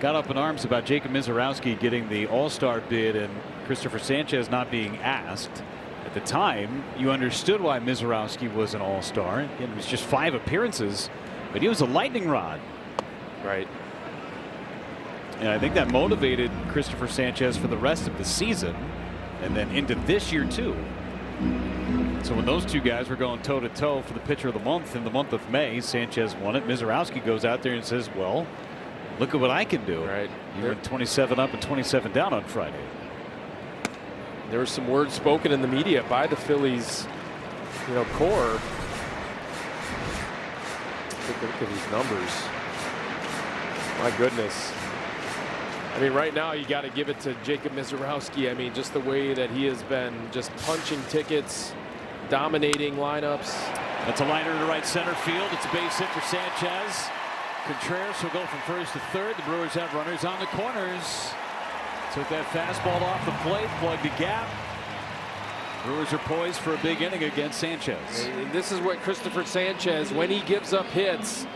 got up in arms about Jacob Mizorowski getting the all-star bid and Christopher Sanchez not being asked. At the time, you understood why Mizorowski was an all-star. It was just 5 appearances, but he was a lightning rod. Right. And I think that motivated Christopher Sanchez for the rest of the season and then into this year too. So when those 2 guys were going toe-to-toe for the pitcher of the month in the month of May, Sanchez won it. Mizorowski goes out there and says, well, look at what I can do. Right. You went 27 up and 27 down on Friday. There were some words spoken in the media by the Phillies, core. Look at these numbers. My goodness. I mean, right now you got to give it to Jacob Mizorowski. I mean, just the way that he has been just punching tickets, dominating lineups. That's a liner to right center field. It's a base hit for Sanchez. Contreras will go from first to third. The Brewers have runners on the corners. Took that fastball off the plate, plugged the gap. Brewers are poised for a big inning against Sanchez. And this is what Christopher Sanchez, when he gives up hits,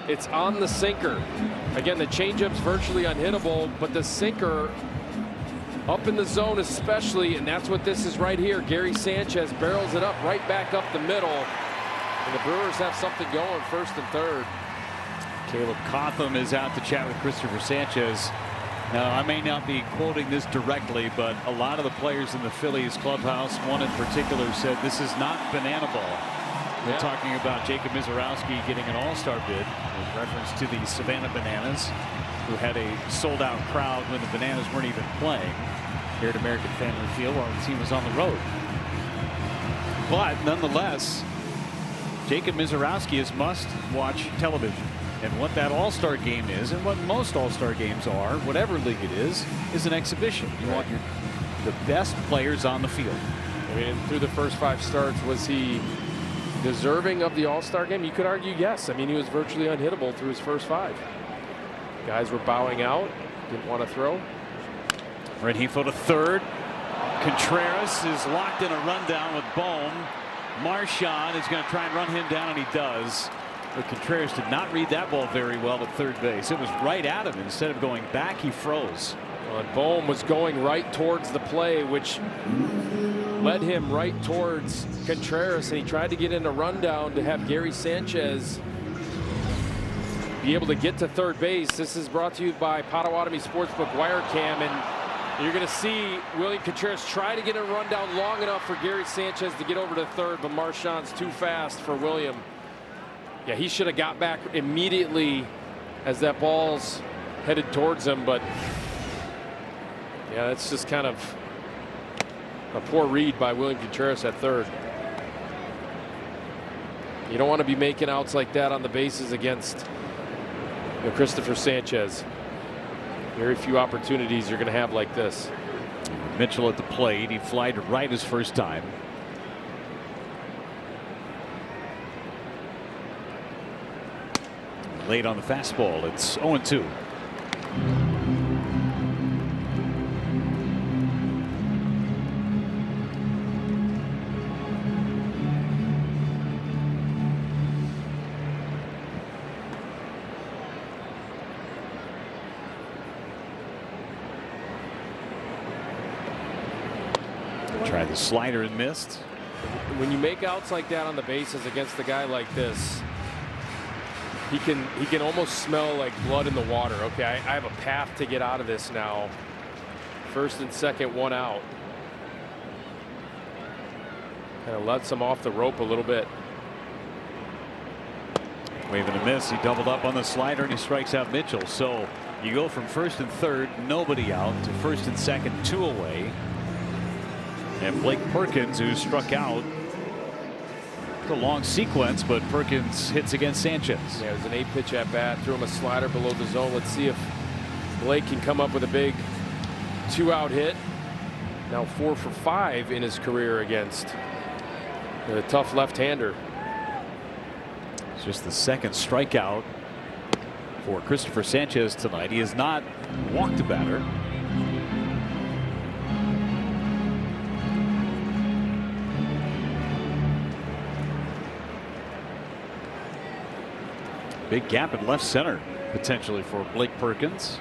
it's on the sinker. Again, the changeup's virtually unhittable, but the sinker up in the zone especially, and that's what this is right here. Gary Sanchez barrels it up right back up the middle, and the Brewers have something going first and third. Caleb Cotham is out to chat with Christopher Sanchez. Now, I may not be quoting this directly, but a lot of the players in the Phillies clubhouse, one in particular, said this is not banana ball. We're talking about Jacob Mizorowski getting an all-star bid with reference to the Savannah Bananas, who had a sold-out crowd when the Bananas weren't even playing here at American Family Field while the team was on the road. But nonetheless, Jacob Mizorowski is must-watch television. And what that all-star game is, and what most all-star games are, whatever league it is an exhibition. You want the best players on the field. I mean, through the first 5 starts, was he deserving of the all-star game? You could argue yes. I mean, he was virtually unhittable through his first 5. Guys were bowing out, didn't want to throw. Rengifo to third. Contreras is locked in a rundown with Bohm. Marchand is going to try and run him down, and he does. But Contreras did not read that ball very well at third base. It was right at him. Instead of going back, he froze. Well, and Bohm was going right towards the play, which led him right towards Contreras, and he tried to get in a rundown to have Gary Sanchez be able to get to third base. This is brought to you by Potawatomi Sportsbook Wirecam, and you're going to see William Contreras try to get a rundown long enough for Gary Sanchez to get over to third, but Marchand's too fast for William. Yeah, he should have got back immediately as that ball's headed towards him, but yeah, that's just kind of a poor read by William Contreras at third. You don't want to be making outs like that on the bases against Christopher Sanchez. Very few opportunities you're going to have like this. Mitchell at the plate. He flied right his first time. Late on the fastball. It's 0-2. Tried the slider and missed. When you make outs like that on the bases against a guy like this, he can almost smell like blood in the water. Okay, I have a path to get out of this now. First and second, 1 out. Kind of lets him off the rope a little bit. Waving a miss. He doubled up on the slider and he strikes out Mitchell. So you go from first and third, nobody out, to first and second, 2 away. And Blake Perkins, who struck out. It's a long sequence, but Perkins hits against Sanchez. Yeah, it was an 8-pitch at bat. Threw him a slider below the zone. Let's see if Blake can come up with a big 2-out hit. Now 4 for 5 in his career against a tough left-hander. It's just the second strikeout for Christopher Sanchez tonight. He has not walked a batter. Big gap at left center potentially for Blake Perkins.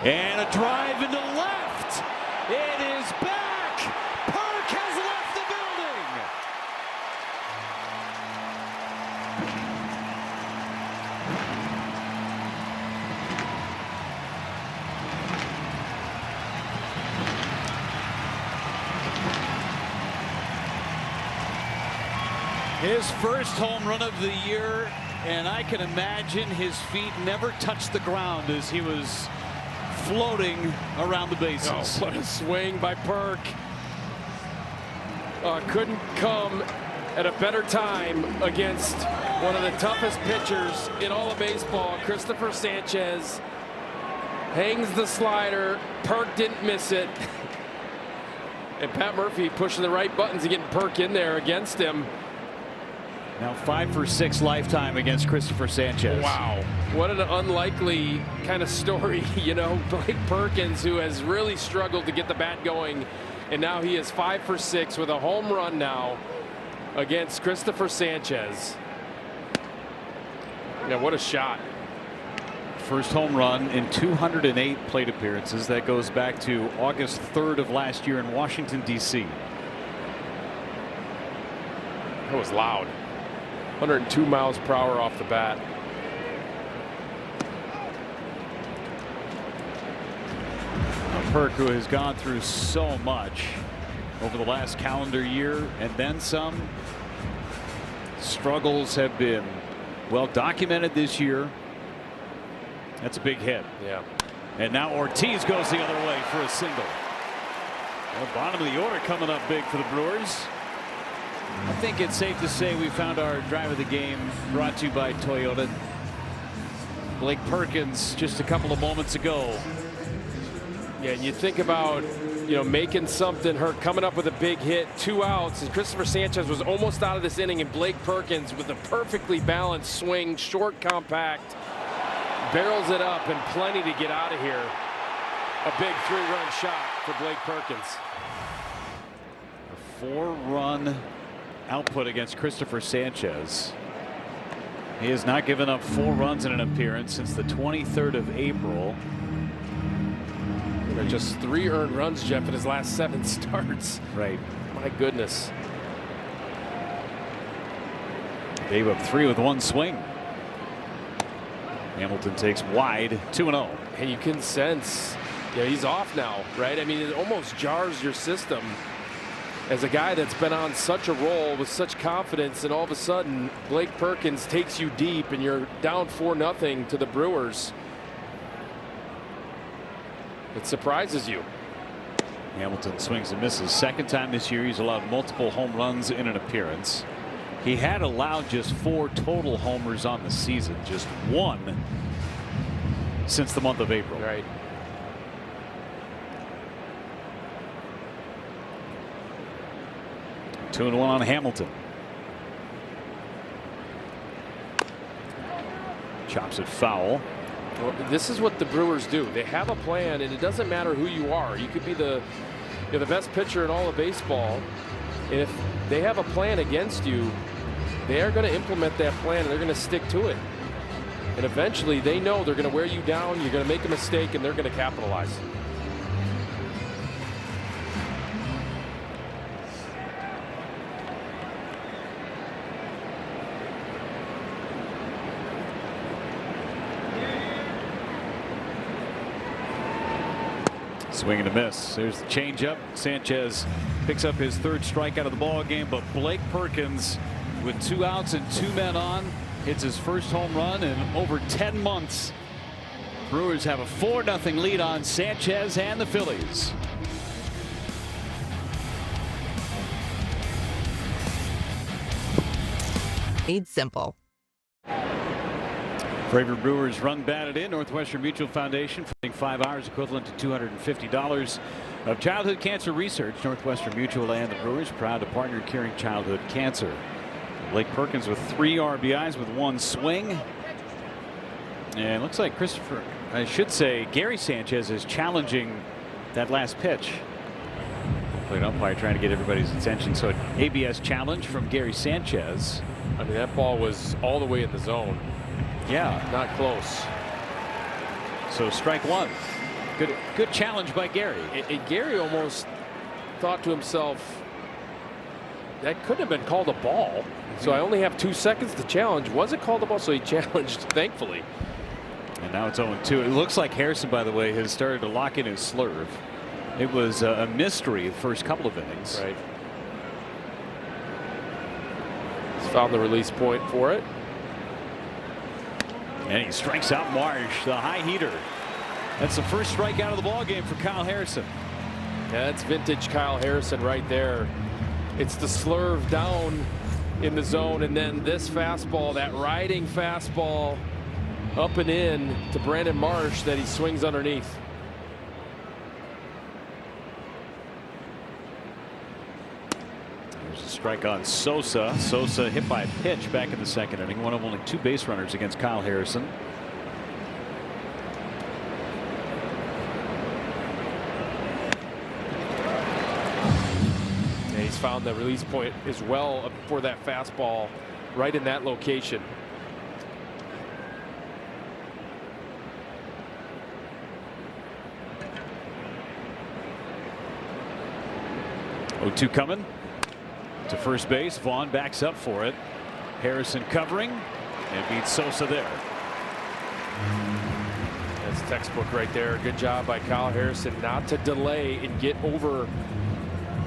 And a drive into left. It is back. Perk has left the building. His first home run of the year, and I can imagine his feet never touched the ground as he was floating around the bases. Oh, what a swing by Perk. Couldn't come at a better time against one of the toughest pitchers in all of baseball. Christopher Sanchez hangs the slider. Perk didn't miss it. And Pat Murphy pushing the right buttons and getting Perk in there against him. Now 5 for 6 lifetime against Christopher Sanchez. Wow. What an unlikely kind of story. You know, Blake Perkins, who has really struggled to get the bat going, and now he is 5 for 6 with a home run now against Christopher Sanchez. Yeah, what a shot. First home run in 208 plate appearances. That goes back to August 3rd of last year in Washington, D.C. That was loud. 102 miles per hour off the bat. Perk, who has gone through so much, over the last calendar year and then some. Struggles have been well documented this year. That's a big hit. Yeah. And now Ortiz goes the other way for a single. Well, bottom of the order coming up big for the Brewers. I think it's safe to say we found our drive of the game, brought to you by Toyota. Blake Perkins just a couple of moments ago. Yeah, and you think about, you know, making something hurt, coming up with a big hit, 2 outs, and Christopher Sanchez was almost out of this inning, and Blake Perkins with a perfectly balanced swing, short, compact, barrels it up, and plenty to get out of here. A big 3-run shot for Blake Perkins. A 4-run output against Christopher Sanchez. He has not given up 4 runs in an appearance since the 23rd of April. Just 3 earned runs, Jeff, in his last 7 starts. Right. My goodness. Gave up 3 with 1 swing. Hamilton takes wide, 2-0. And you can sense, yeah, he's off now, right? I mean, it almost jars your system as a guy that's been on such a roll with such confidence, and all of a sudden Blake Perkins takes you deep and you're down 4-0 to the Brewers. It surprises you. Hamilton swings and misses. Second time this year he's allowed multiple home runs in an appearance. He had allowed just 4 total homers on the season, just 1 since the month of April. Right. Two and 1 on Hamilton. Chops it foul. Well, this is what the Brewers do. They have a plan, and it doesn't matter who you are. You could be the best pitcher in all of baseball, and if they have a plan against you, they are going to implement that plan, and they're going to stick to it. And eventually, they know they're going to wear you down. You're going to make a mistake, and they're going to capitalize. Swing and a miss. There's the changeup. Sanchez picks up his 3rd strikeout of the ball game, but Blake Perkins, with 2 outs and 2 men on, hits his first home run in over 10 months. Brewers have a 4-0 lead on Sanchez and the Phillies. Made simple. For every Brewers run batted in, Northwestern Mutual Foundation funding 5 hours equivalent to $250 of childhood cancer research. Northwestern Mutual and the Brewers proud to partner in curing childhood cancer. Blake Perkins with 3 RBIs with 1 swing. And it looks like Gary Sanchez is challenging that last pitch. Played umpire trying to get everybody's attention. So an ABS challenge from Gary Sanchez. I mean, that ball was all the way in the zone. Yeah, not close. So strike 1. Good challenge by Gary. And Gary almost thought to himself, that couldn't have been called a ball. So I only have 2 seconds to challenge. Was it called a ball? So he challenged, thankfully. And now it's 0-2. It looks like Harrison, by the way, has started to lock in his slurve. It was a mystery the first couple of innings. Right. He's found the release point for it. And he strikes out Marsh, the high heater. That's the first strikeout of the ball game for Kyle Harrison. Yeah, that's vintage Kyle Harrison right there. It's the slurve down in the zone, and then this fastball, that riding fastball up and in to Brandon Marsh that he swings underneath. There's a strike on Sosa. Sosa hit by a pitch back in the 2nd inning. One of only 2 base runners against Kyle Harrison. And he's found the release point as well for that fastball right in that location. Oh, 2 coming to first base. Vaughn backs up for it. Harrison covering and beats Sosa there. That's textbook right there. Good job by Kyle Harrison not to delay and get over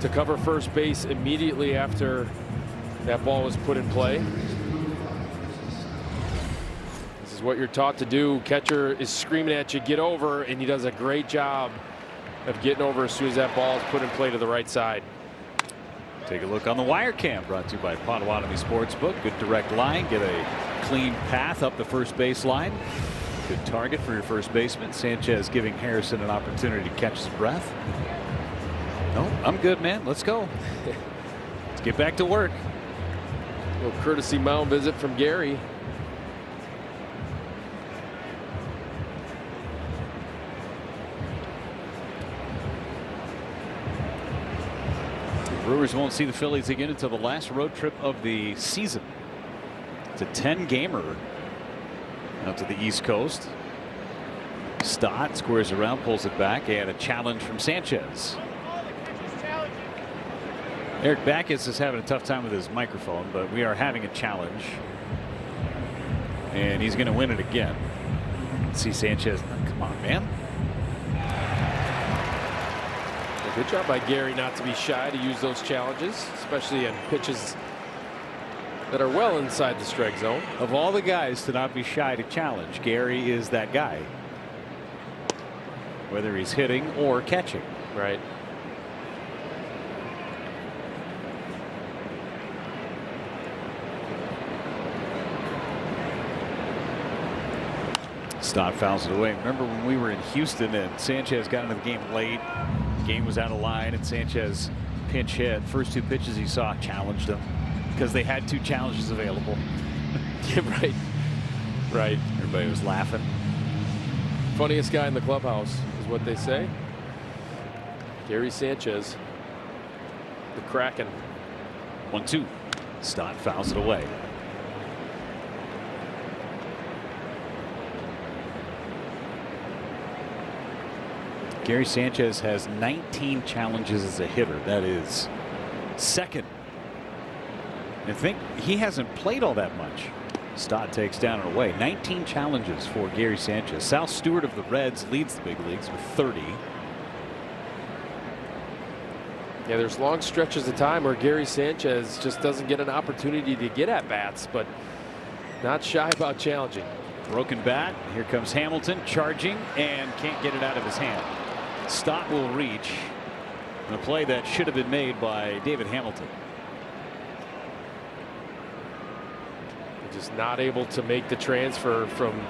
to cover first base immediately after that ball was put in play. This is what you're taught to do. Catcher is screaming at you, get over, and he does a great job of getting over as soon as that ball is put in play to the right side. Take a look on the wire cam, brought to you by Potawatomi Sportsbook. Good direct line, get a clean path up the first base line. Good target for your first baseman. Sanchez giving Harrison an opportunity to catch his breath. No, I'm good, man. Let's go. Let's get back to work. A little courtesy mound visit from Gary. Brewers won't see the Phillies again until the last road trip of the season. It's a 10-gamer out to the East Coast. Stott squares around, pulls it back, and a challenge from Sanchez. Eric Backus is having a tough time with his microphone, but we are having a challenge. And he's going to win it again. Let's see Sanchez. Come on, man. Good job by Gary not to be shy to use those challenges, especially in pitches that are well inside the strike zone. Of all the guys to not be shy to challenge, Gary is that guy. Whether he's hitting or catching. Right. Stott fouls it away. Remember when we were in Houston and Sanchez got into the game late? Game was out of line and Sanchez pinch hit. First two pitches he saw challenged him because they had two challenges available. Yeah, right. Right. Everybody was laughing. Funniest guy in the clubhouse is what they say. Gary Sanchez, the Kraken. 1-2. Stott fouls it away. Gary Sanchez has 19 challenges as a hitter. That is second. I think he hasn't played all that much. Stott takes down and away. 19 challenges for Gary Sanchez. Sal Stewart of the Reds leads the big leagues with 30. Yeah, there's long stretches of time where Gary Sanchez just doesn't get an opportunity to get at bats, but not shy about challenging. Broken bat. Here comes Hamilton charging and can't get it out of his hand. Stott will reach. A play that should have been made by David Hamilton. Just not able to make the transfer from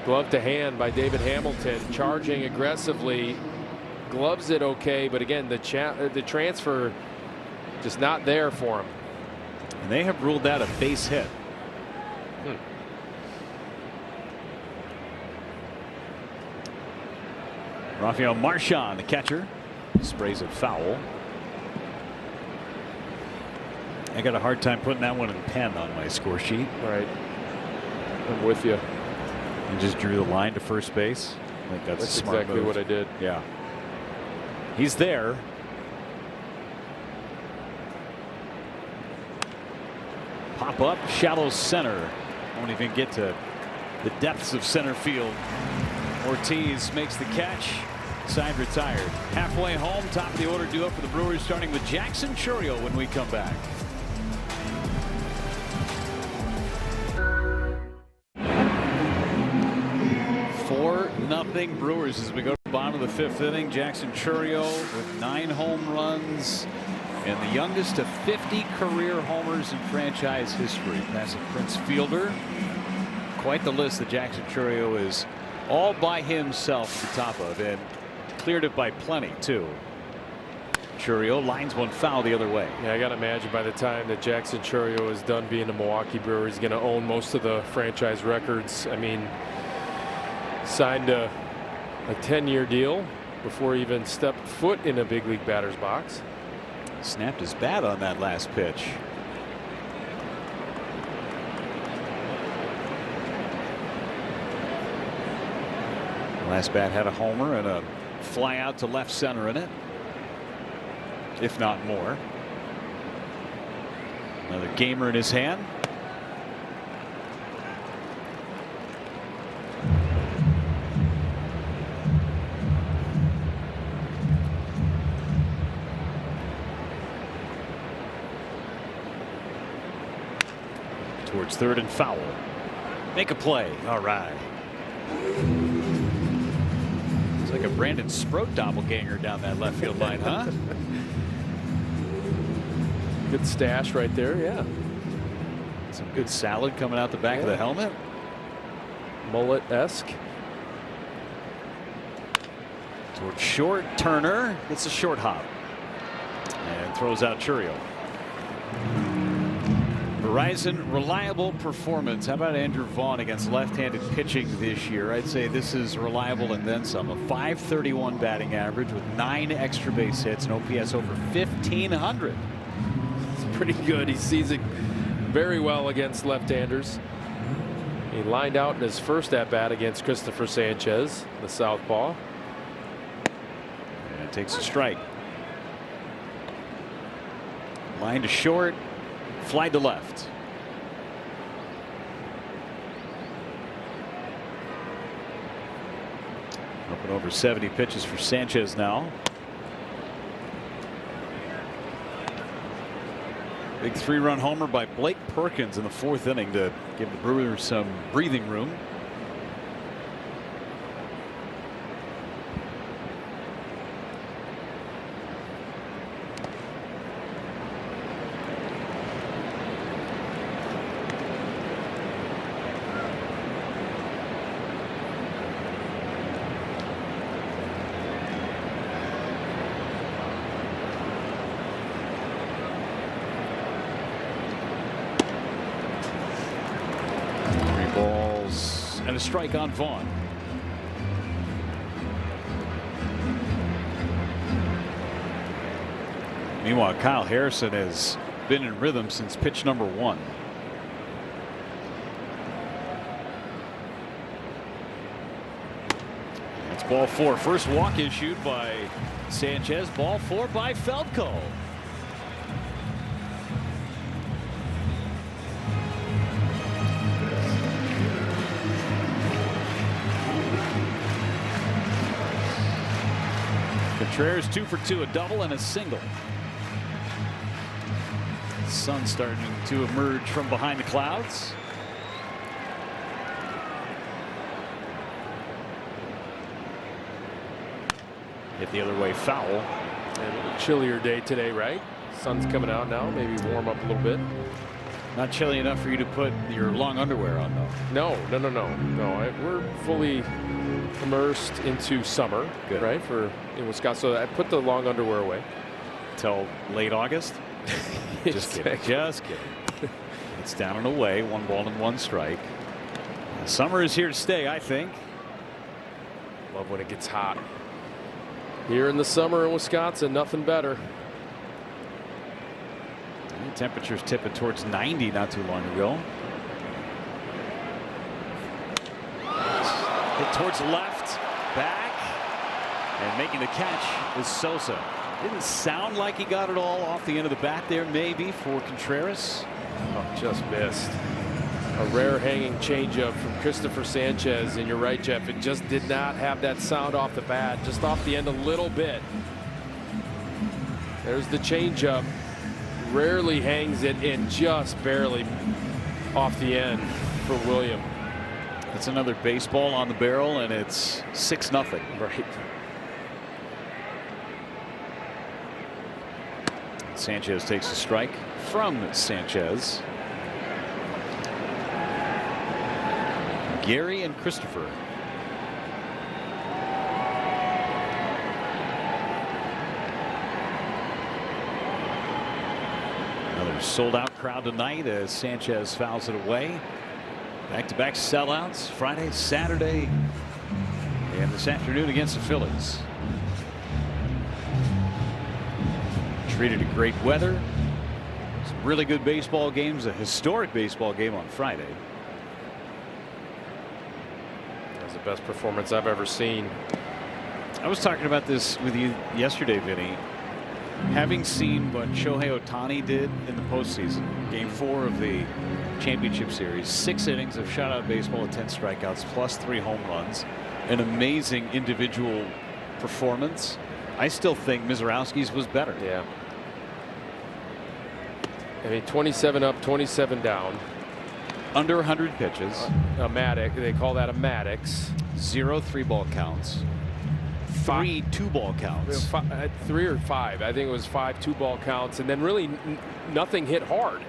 glove to hand by David Hamilton. Charging aggressively, gloves it okay, but again the transfer just not there for him. And they have ruled that a base hit. Rafael Marchand, the catcher, sprays it foul. I got a hard time putting that one in pen on my score sheet. Right. I'm with you. And just drew the line to first base. I think that's a smart exactly move. what I did. Yeah. He's there. Pop up, shallow center. Won't even get to the depths of center field. Ortiz makes the catch. Side retired. Halfway home, top of the order due up for the Brewers, starting with Jackson Chourio when we come back. Nothing Brewers as we go to the bottom of the fifth inning. Jackson Chourio with 9 home runs and the youngest of 50 career homers in franchise history, passing Prince Fielder. Quite the list that Jackson Chourio is all by himself at the top of, and cleared it by plenty too. Chourio lines one foul the other way. Yeah, I got to imagine by the time that Jackson Chourio is done being a Milwaukee Brewer, he's going to own most of the franchise records. I mean, signed a 10-year deal before he even stepped foot in a big league batter's box. Snapped his bat on that last pitch. Last bat had a homer and a fly out to left center in it, if not more. Another gamer in his hand. towards third and foul. Make a play. All right. It's like a Brandon Sproat doppelganger down that left field line, huh? Good stash right there. Yeah. Some good salad coming out the back of the helmet. Mullet-esque. Towards short. Turner gets a short hop and throws out Churio. Verizon reliable performance. How about Andrew Vaughn against left-handed pitching this year? I'd say this is reliable and then some. A .531 batting average with 9 extra base hits and OPS over 1,500. It's pretty good. He sees it very well against left-handers. He lined out in his first at-bat against Christopher Sanchez, the southpaw. And takes a strike. Line to short. Fly to left. Up and over 70 pitches for Sanchez now. Big 3-run homer by Blake Perkins in the 4th inning to give the Brewers some breathing room. And a strike on Vaughn. Meanwhile, Kyle Harrison has been in rhythm since pitch number 1. It's ball 4. First walk issued by Sanchez. Ball 4 by Feldko. Contreras 2 for 2, a double and a single. Sun starting to emerge from behind the clouds. Hit the other way, foul. And a chillier day today, right? Sun's coming out now. Maybe warm up a little bit. Not chilly enough for you to put your long underwear on, though. No. We're fully immersed into summer. Good. Right, in Wisconsin. So I put the long underwear away till late August. Just kidding. Just kidding. It's down and away. 1 ball and 1 strike. Summer is here to stay, I think. Love when it gets hot. Here in the summer in Wisconsin, nothing better. Temperatures tipping towards 90 not too long ago. Hit towards left, back, and making the catch is Sosa. Didn't sound like he got it all off the end of the bat there, maybe for Contreras. Oh, just missed. A rare hanging changeup from Christopher Sanchez, and you're right, Jeff. It just did not have that sound off the bat, just off the end a little bit. There's the changeup. Rarely hangs it in, just barely off the end for William. It's another baseball on the barrel, and it's 6-0. Right. Sanchez takes a strike from Sanchez. Gary and Christopher. Another sold-out crowd tonight as Sanchez fouls it away. Back-to-back sellouts Friday, Saturday, and this afternoon against the Phillies. Treated in great weather. Some really good baseball games. A historic baseball game on Friday. That was the best performance I've ever seen. I was talking about this with you yesterday, Vinny. Having seen what Shohei Ohtani did in the postseason, Game 4 of the championship series, 6 innings of shutout baseball and 10 strikeouts, plus 3 home runs, an amazing individual performance. I still think Mizorowski's was better. Yeah. I mean, 27 up, 27 down. under 100 pitches. A Maddox, they call that a Maddox. 0 3-ball counts. 3 2-ball counts. 3 or 5. I think it was 5 2-ball counts, and then really nothing hit hard.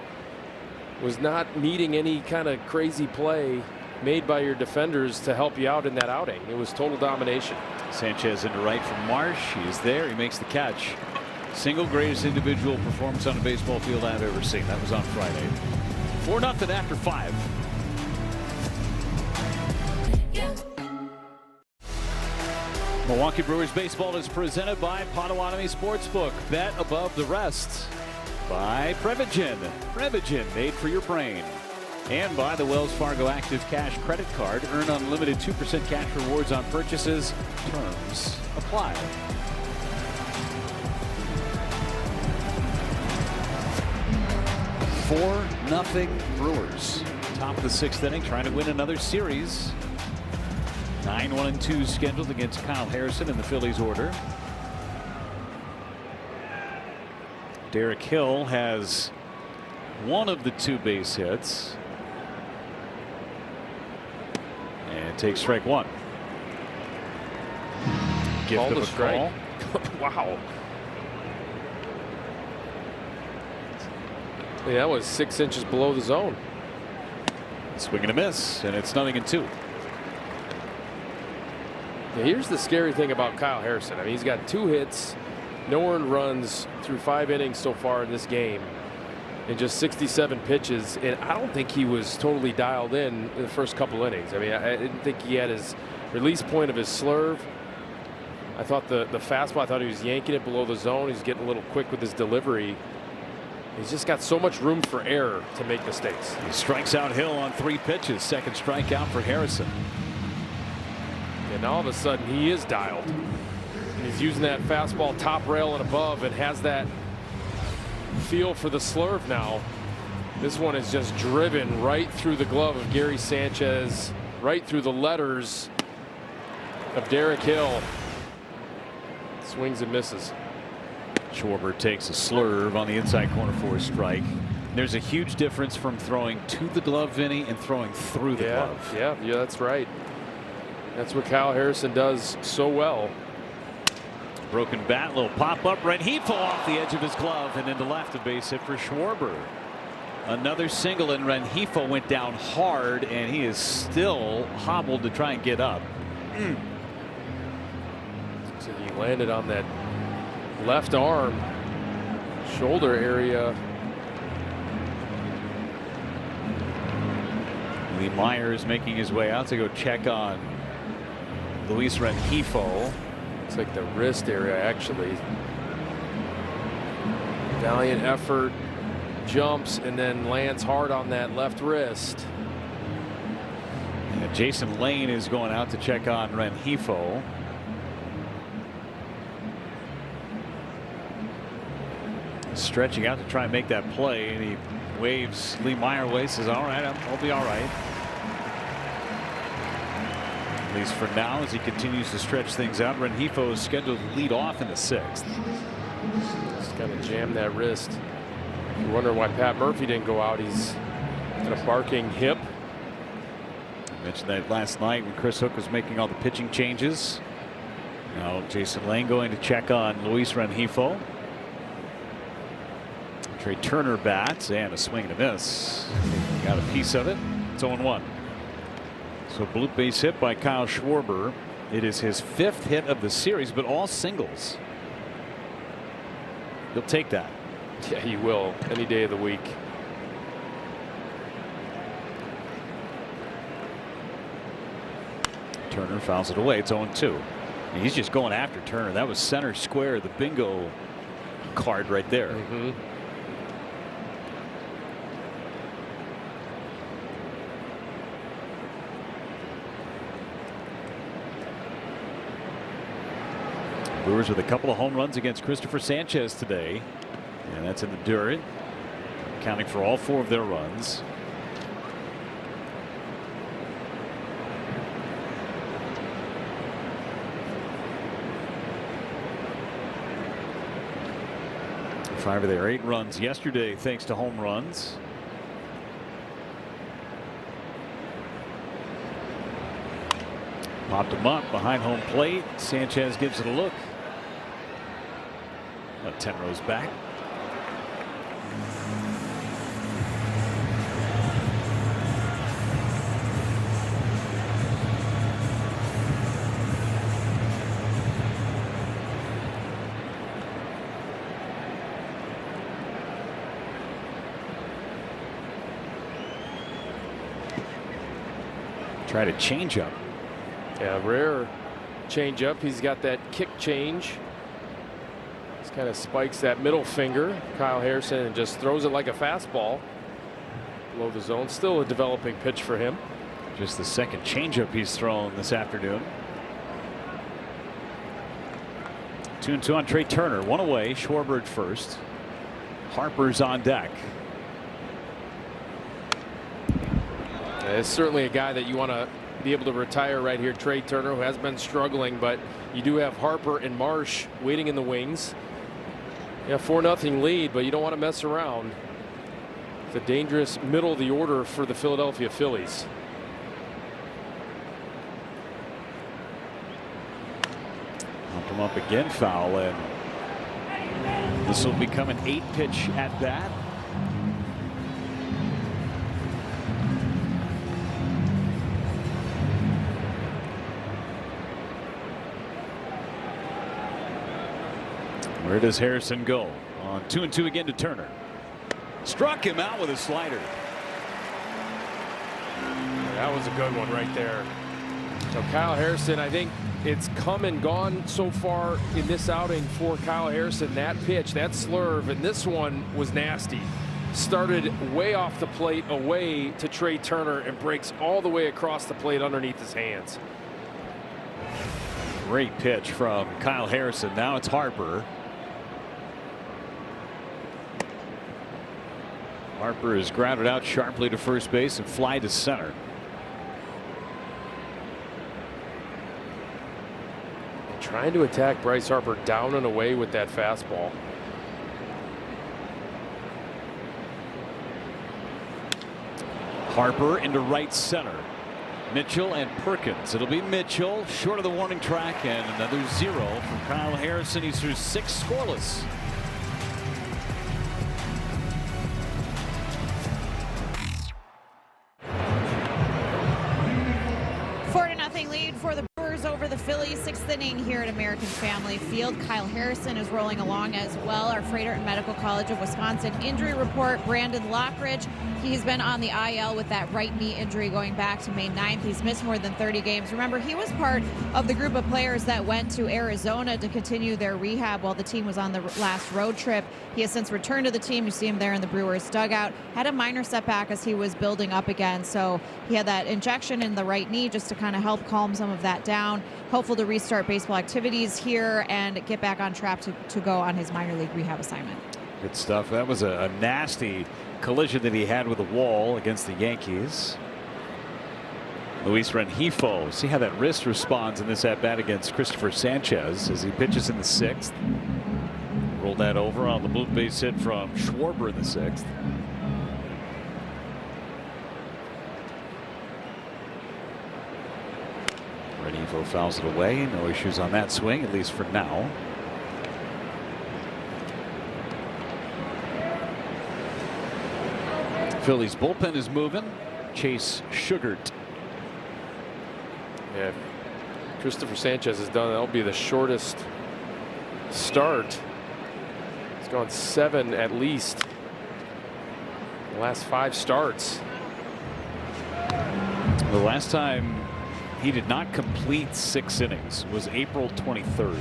Was not needing any kind of crazy play made by your defenders to help you out in that outing. It was total domination. Sanchez into right from Marsh. He's there. He makes the catch. Single greatest individual performance on a baseball field I've ever seen. That was on Friday. 4-0 after 5. Milwaukee Brewers baseball is presented by Potawatomi Sportsbook. Bet above the rest. By Prevagen. Prevagen, made for your brain. And by the Wells Fargo Active Cash Credit Card. Earn unlimited 2% cash rewards on purchases. Terms apply. Four nothing Brewers. Top of the 6th inning, trying to win another series. 9-1-2 scheduled against Kyle Harrison in the Phillies order. Derek Hill has one of the 2 base hits. And takes strike 1. Gift of a strike. Wow. Yeah, that was 6 inches below the zone. Swing and a miss, and it's 0-2. Now, here's the scary thing about Kyle Harrison. I mean, he's got 2 hits, no earned runs through 5 innings so far in this game, and just 67 pitches. And I don't think he was totally dialed in the first couple innings. I mean, I didn't think he had his release point of his slurve. I thought the fastball, I thought he was yanking it below the zone. He's getting a little quick with his delivery. He's just got so much room for error to make mistakes. He strikes out Hill on 3 pitches. Second strikeout for Harrison. And all of a sudden he is dialed. And he's using that fastball top rail and above and has that feel for the slurve now. This one is just driven right through the glove of Gary Sanchez, right through the letters of Derek Hill. Swings and misses. Schwarber takes a slurve on the inside corner for a strike. There's a huge difference from throwing to the glove, Vinny, and throwing through the glove. Yeah, that's right. That's what Kyle Harrison does so well. Broken bat, little pop up. Rengifo off the edge of his glove and into left, a base hit for Schwarber. Another single, and Rengifo went down hard, and he is still hobbled to try and get up. So he landed on that left arm, shoulder area. Lee Myers making his way out to go check on Luis Rengifo. It's like the wrist area, actually. Valiant effort, jumps, and then lands hard on that left wrist. And Jason Lane is going out to check on Rengifo. Stretching out to try and make that play, and he waves Lee Meyer away, says, all right, I'll be all right. At least for now, as he continues to stretch things out. Rengifo is scheduled to lead off in the 6th. Just kind of jammed that wrist. You wonder why Pat Murphy didn't go out. He's got a barking hip. I mentioned that last night when Chris Hook was making all the pitching changes. Now Jason Lane going to check on Luis Rengifo. Trey Turner bats, and a swing and a miss. Got a piece of it. It's 0-1. So blue base hit by Kyle Schwarber. It is his 5th hit of the series, but all singles. He'll take that. Yeah, he will any day of the week. Turner fouls it away. It's 0-2. And he's just going after Turner. That was center square, the bingo card right there. Brewers with a couple of home runs against Christopher Sanchez today, and that's in the dirt, accounting for all 4 of their runs. Five of their 8 runs yesterday thanks to home runs. Popped him up behind home plate. Sanchez gives it a look. 10 rows back. Try to change up. Yeah, rare change up. He's got that kick change. Just kind of spikes that middle finger. Kyle Harrison and just throws it like a fastball below the zone. Still a developing pitch for him. Just the second changeup he's thrown this afternoon. 2-2 on Trey Turner. One away. Schwarber at first. Harper's on deck. It's certainly a guy that you want to be able to retire right here. Trey Turner, who has been struggling, but you do have Harper and Marsh waiting in the wings. Yeah, 4-0 lead, but you don't want to mess around. It's a dangerous middle of the order for the Philadelphia Phillies. Pumped him up again, foul, and this will become an 8-pitch at bat. Where does Harrison go? On 2-2 again to Turner. Struck him out with a slider. That was a good one right there. So Kyle Harrison, I think it's come and gone so far in this outing for Kyle Harrison. That pitch, that slurve, and this one was nasty. Started way off the plate, away to Trey Turner, and breaks all the way across the plate underneath his hands. Great pitch from Kyle Harrison. Now it's Harper. Harper is grounded out sharply to first base and fly to center. Trying to attack Bryce Harper down and away with that fastball. Harper into right center. Mitchell and Perkins. It'll be Mitchell short of the warning track, and another 0 from Kyle Harrison. He's through 6 scoreless. 4-0 lead for the Brewers over the Phillies. 6th inning here at American Family Field. Kyle Harrison is rolling along as well. Our Freighter and Medical College of Wisconsin injury report. Brandon Lockridge, he's been on the IL with that right knee injury going back to May 9th. He's missed more than 30 games. Remember, he was part of the group of players that went to Arizona to continue their rehab while the team was on the last road trip. He has since returned to the team. You see him there in the Brewers dugout. Had a minor setback as he was building up again. So he had that injection in the right knee just to kind of help calm some of that down. Hopeful to restart baseball activities here and get back on track to go on his minor league rehab assignment. Good stuff. That was a nasty collision that he had with the wall against the Yankees. Luis Rengifo. See how that wrist responds in this at bat against Christopher Sanchez as he pitches in the 6th. Rolled that over on the blue base hit from Schwarber in the 6th. Rengifo fouls it away. No issues on that swing, at least for now. Phillies bullpen is moving. Chase Sugart. Yeah, Christopher Sanchez has done. That'll be the shortest start. He's gone 7 at least. The last 5 starts. The last time he did not complete 6 innings was April 23rd.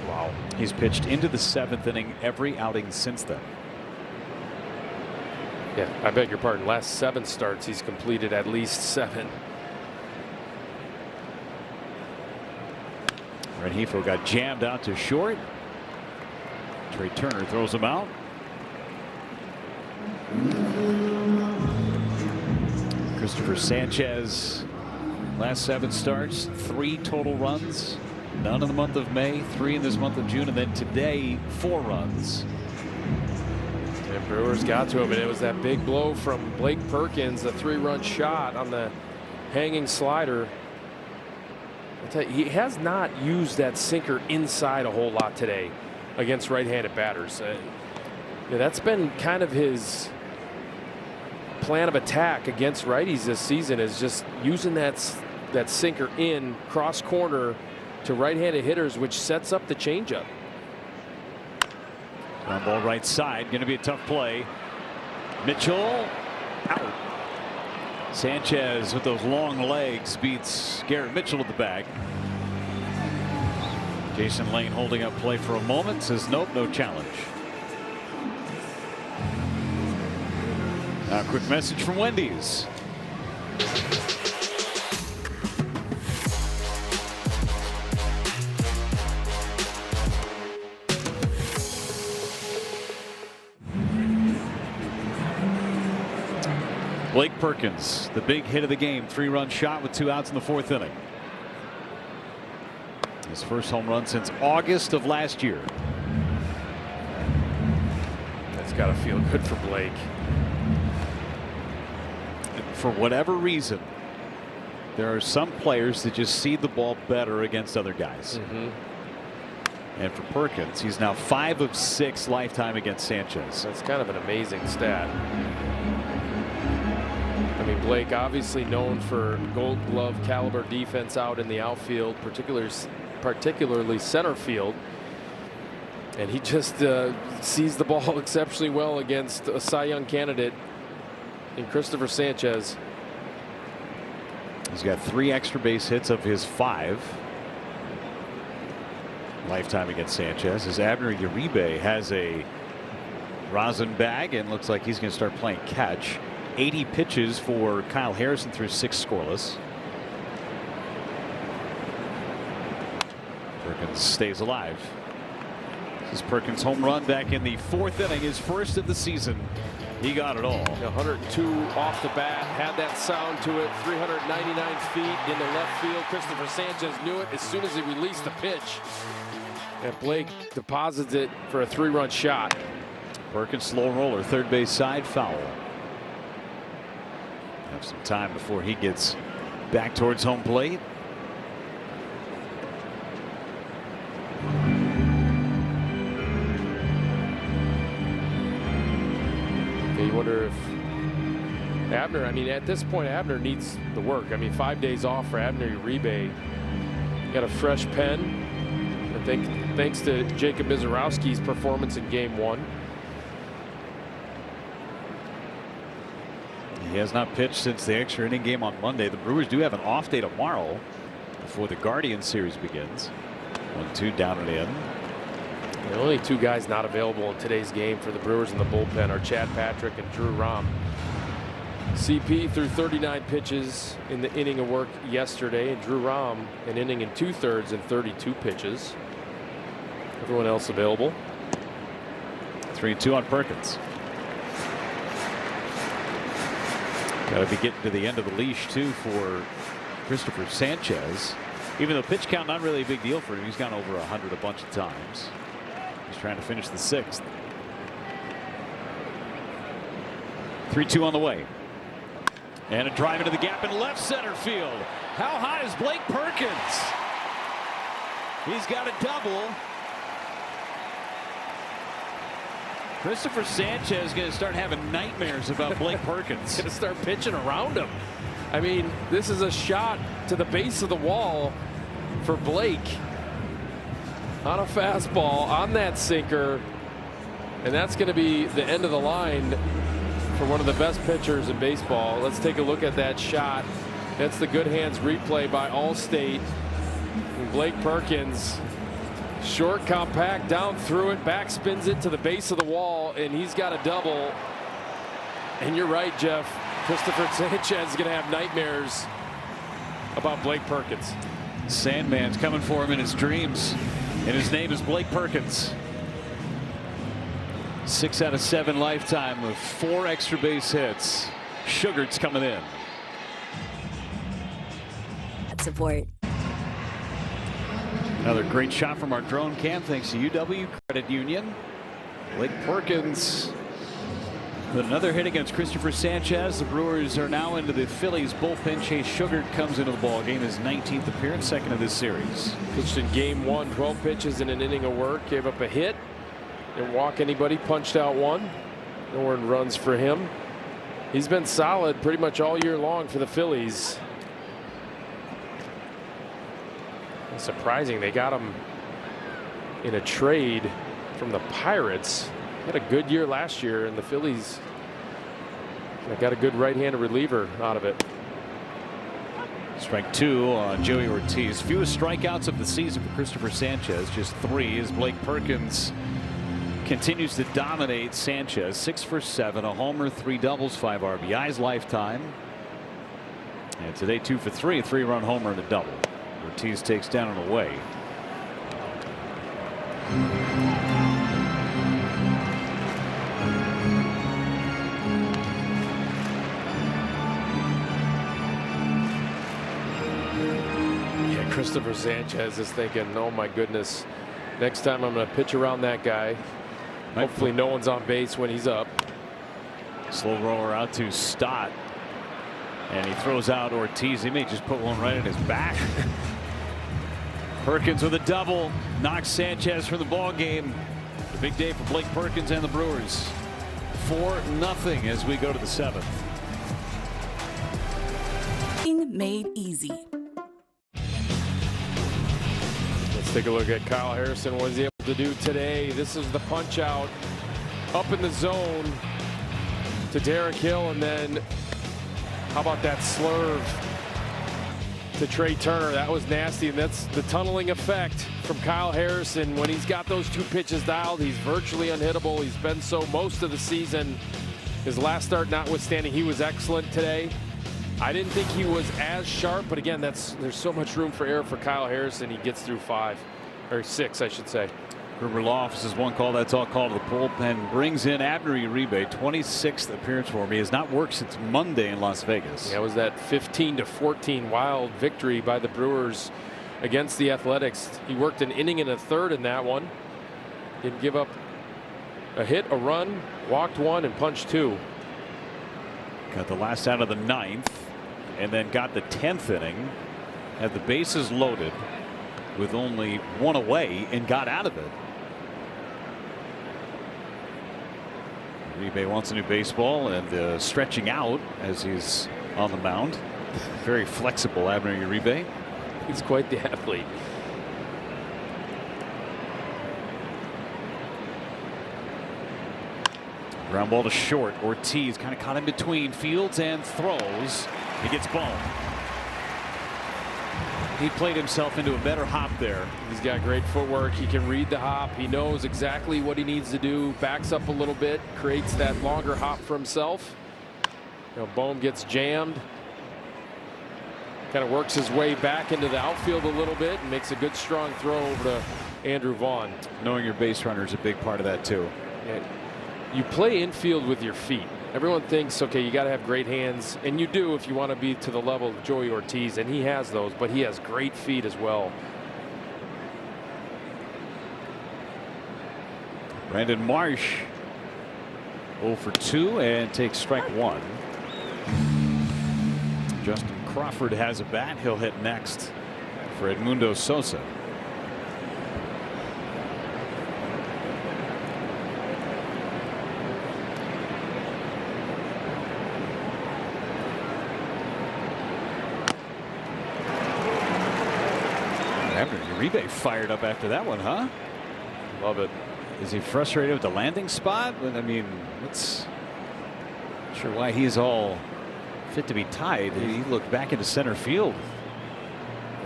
Wow. He's pitched into the 7th inning every outing since then. Yeah, I beg your pardon. Last 7 starts, he's completed at least 7. Rengifo got jammed out to short. Trey Turner throws him out. Christopher Sanchez, last 7 starts, 3 total runs. None in the month of May, 3 in this month of June, and then today 4 runs. And Brewers got to him, and it was that big blow from Blake Perkins, a 3-run shot on the hanging slider. I tell you, he has not used that sinker inside a whole lot today against right-handed batters. That's been kind of his plan of attack against righties this season, is just using that sinker in cross corner to right-handed hitters, which sets up the changeup. Ground ball right side, going to be a tough play. Mitchell out. Sanchez with those long legs beats Garrett Mitchell at the bag. Jason Lane holding up play for a moment, says nope, no challenge. Now a quick message from Wendy's. Blake Perkins, the big hit of the game, 3-run shot with 2 outs in the 4th inning. His first home run since August of last year. That's got to feel good for Blake. And for whatever reason, there are some players that just see the ball better against other guys. And for Perkins, he's now 5 of 6 lifetime against Sanchez. That's kind of an amazing stat. I mean, Blake obviously known for Gold Glove caliber defense out in the outfield, particularly center field, and he just sees the ball exceptionally well against a Cy Young candidate in Christopher Sanchez. He's got 3 extra base hits of his 5 lifetime against Sanchez. As Abner Uribe has a rosin bag and looks like he's going to start playing catch. 80 pitches for Kyle Harrison through 6 scoreless. Perkins stays alive. This is Perkins' home run back in the 4th inning, his first of the season. He got it all. 102 off the bat, had that sound to it. 399 feet into left field. Christopher Sanchez knew it as soon as he released the pitch. And Blake deposits it for a 3-run shot. Perkins slow roller, third base side, foul. Have some time before he gets back towards home plate. You wonder if Abner, I mean, at this point, Abner needs the work. I mean, 5 days off for Abner Uribe. Got a fresh pen. I think thanks to Jacob Mizorowski's performance in Game 1. He has not pitched since the extra inning game on Monday. The Brewers do have an off day tomorrow before the Guardians series begins. 1-2 down and in. The only 2 guys not available in today's game for the Brewers in the bullpen are Chad Patrick and Drew Rom. CP threw 39 pitches in the inning of work yesterday, and Drew Rom an inning and 2/3 and 32 pitches. Everyone else available. 3-2 on Perkins. Got to be getting to the end of the leash too for Christopher Sanchez. Even though pitch count not really a big deal for him, he's gone over 100 a bunch of times. He's trying to finish the 6th. 3-2 on the way. And a drive into the gap in left center field. How high is Blake Perkins? He's got a double. Christopher Sanchez is going to start having nightmares about Blake Perkins. Going to start pitching around him. I mean, this is a shot to the base of the wall for Blake on a fastball on that sinker, and that's going to be the end of the line for one of the best pitchers in baseball. Let's take a look at that shot. That's the Good Hands replay by Allstate. And Blake Perkins, short, compact, down through it, back spins it to the base of the wall, and he's got a double. And you're right, Jeff. Christopher Sanchez is going to have nightmares about Blake Perkins. Sandman's coming for him in his dreams, and his name is Blake Perkins. 6 out of 7 lifetime with 4 extra base hits. Sugart's coming in. Support. Another great shot from our drone cam, thanks to UW Credit Union. Blake Perkins But another hit against Christopher Sanchez. The Brewers are now into the Phillies bullpen. Chase Sugar comes into the ball game, his 19th appearance, second of this series. Pitched in game 1, 12 pitches in an inning of work, gave up a hit, didn't walk anybody, punched out 1. No earned runs for him. He's been solid pretty much all year long for the Phillies. It's surprising they got him in a trade from the Pirates. Had a good year last year, and the Phillies got a good right-handed reliever out of it. Strike 2 on Joey Ortiz. Fewest strikeouts of the season for Christopher Sanchez, just 3, as Blake Perkins continues to dominate Sanchez. 6 for 7, a homer, 3 doubles, 5 RBIs lifetime. And today 2 for 3, a 3-run homer and a double. Ortiz takes down and away. Christopher Sanchez is thinking, oh my goodness, next time I'm going to pitch around that guy. Hopefully no one's on base when he's up. Slow roller out to Stott, and he throws out Ortiz. He may just put one right in his back. Perkins with a double knocks Sanchez from the ball game. A big day for Blake Perkins and the Brewers. 4-0 as we go to the 7th. Made easy. Let's take a look at Kyle Harrison. What was he able to do today? This is the punch out up in the zone to Derek Hill, and then how about that slurve to Trey Turner? That was nasty, and that's the tunneling effect from Kyle Harrison. When he's got those 2 pitches dialed, he's virtually unhittable. He's been so most of the season. His last start notwithstanding, he was excellent today. I didn't think he was as sharp, but again, there's so much room for error for Kyle Harrison. He gets through 5 or 6, I should say. Gruber Law Office is 1 call. That's all called to the bullpen. Brings in Abner Uribe, 26th appearance for him. He has not worked since Monday in Las Vegas. That was that 15-14 wild victory by the Brewers against the Athletics. He worked an inning and a third in that one. Didn't give up a hit, a run, walked 1, and punched 2. Got the last out of the 9th, and then got the 10th inning. Had the bases loaded with only 1 away and got out of it. Uribe wants a new baseball and stretching out as he's on the mound. Very flexible, Abner Uribe. He's quite the athlete. Ground ball to short. Ortiz kind of caught in between fields and throws. He gets balled. He played himself into a better hop there. He's got great footwork. He can read the hop. He knows exactly what he needs to do. Backs up a little bit, creates that longer hop for himself. You know, Bohm gets jammed. Kind of works his way back into the outfield a little bit and makes a good strong throw over to Andrew Vaughn. Knowing your base runner is a big part of that too. Yeah. You play infield with your feet. Everyone thinks, okay, you got to have great hands, and you do if you want to be to the level of Joey Ortiz, and he has those, but he has great feet as well. Brandon Marsh 0 for 2 and takes strike 1. Justin Crawford has a bat. He'll hit next for Edmundo Sosa. Uribe fired up after that one, huh? Love it. Is he frustrated with the landing spot? I mean, not sure why he's all fit to be tied. He looked back into center field.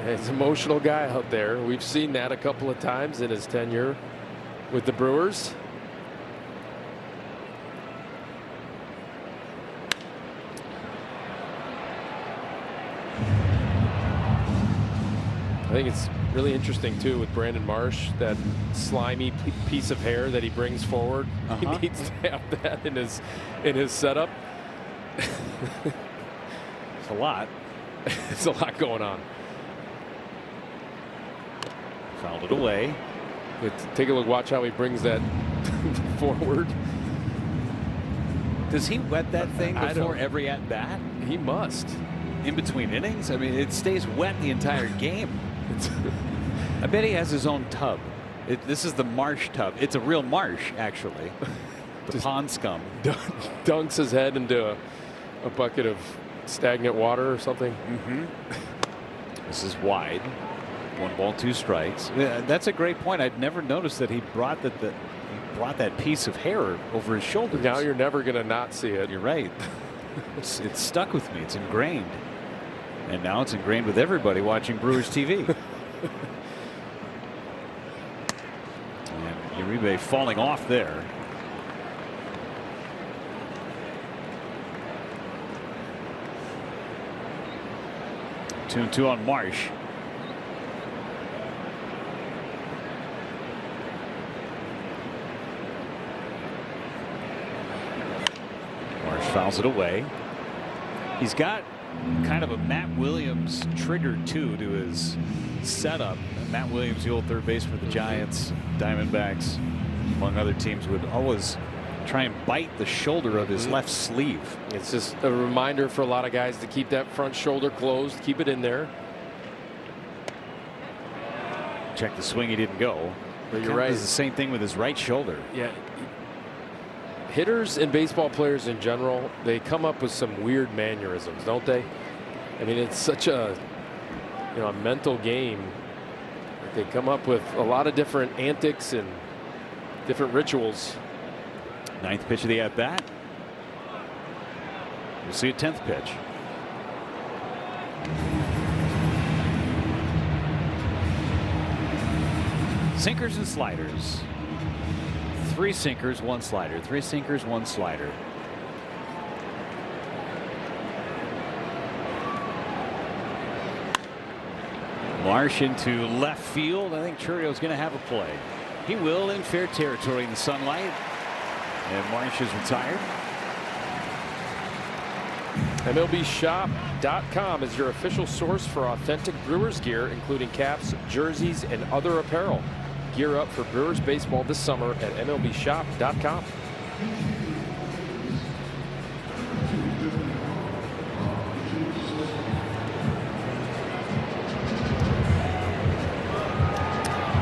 He's an emotional guy out there. We've seen that a couple of times in his tenure with the Brewers. I think it's really interesting too with Brandon Marsh, that slimy piece of hair that he brings forward. He needs to have that in his setup. It's a lot. It's a lot going on. Fouled it away. But take a look. Watch how he brings that forward. Does he wet that thing before every at bat? He must. In between innings? I mean, it stays wet the entire game. I bet he has his own tub. This is the marsh tub. It's a real marsh, actually. The pond scum. Dunks his head into a bucket of stagnant water or something. This is wide. 1 ball, 2 strikes. Yeah, that's a great point. I'd never noticed that he brought that piece of hair over his shoulders. Now you're never going to not see it. You're right. It's stuck with me. It's ingrained. And now it's ingrained with everybody watching Brewers TV. And Uribe falling off there. Two and two on Marsh. Marsh fouls it away. He's got kind of a Matt Williams trigger too to his setup. Matt Williams, the old third baseman for the Giants, Diamondbacks, among other teams, would always try and bite the shoulder of his left sleeve. It's just a reminder for a lot of guys to keep that front shoulder closed, keep it in there. Check the swing, he didn't go. But you're right. It's the same thing with his right shoulder. Yeah. Hitters and baseball players in general, they come up with some weird mannerisms, don't they? I mean, it's such a a mental game. They come up with a lot of different antics and different rituals. 9th pitch of the at bat. We'll see a 10th pitch. Sinkers and sliders. 3 sinkers, 1 slider. 3 sinkers, 1 slider. Marsh into left field. I think Churrio's going to have a play. He will in fair territory in the sunlight. And Marsh is retired. MLBshop.com is your official source for authentic Brewers gear, including caps, jerseys, and other apparel. Gear up for Brewers baseball this summer at MLBshop.com.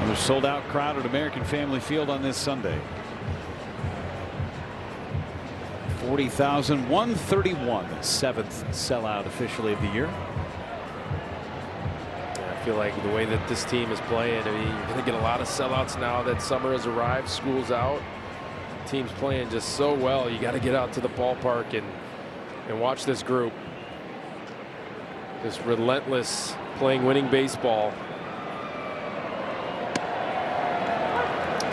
Another sold-out crowd at American Family Field on this Sunday. 40,131, 7th sellout officially of the year. I feel like the way that this team is playing, I mean, you're going to get a lot of sellouts now that summer has arrived, school's out. Team's playing just so well. You got to get out to the ballpark and watch this group. This relentless playing winning baseball.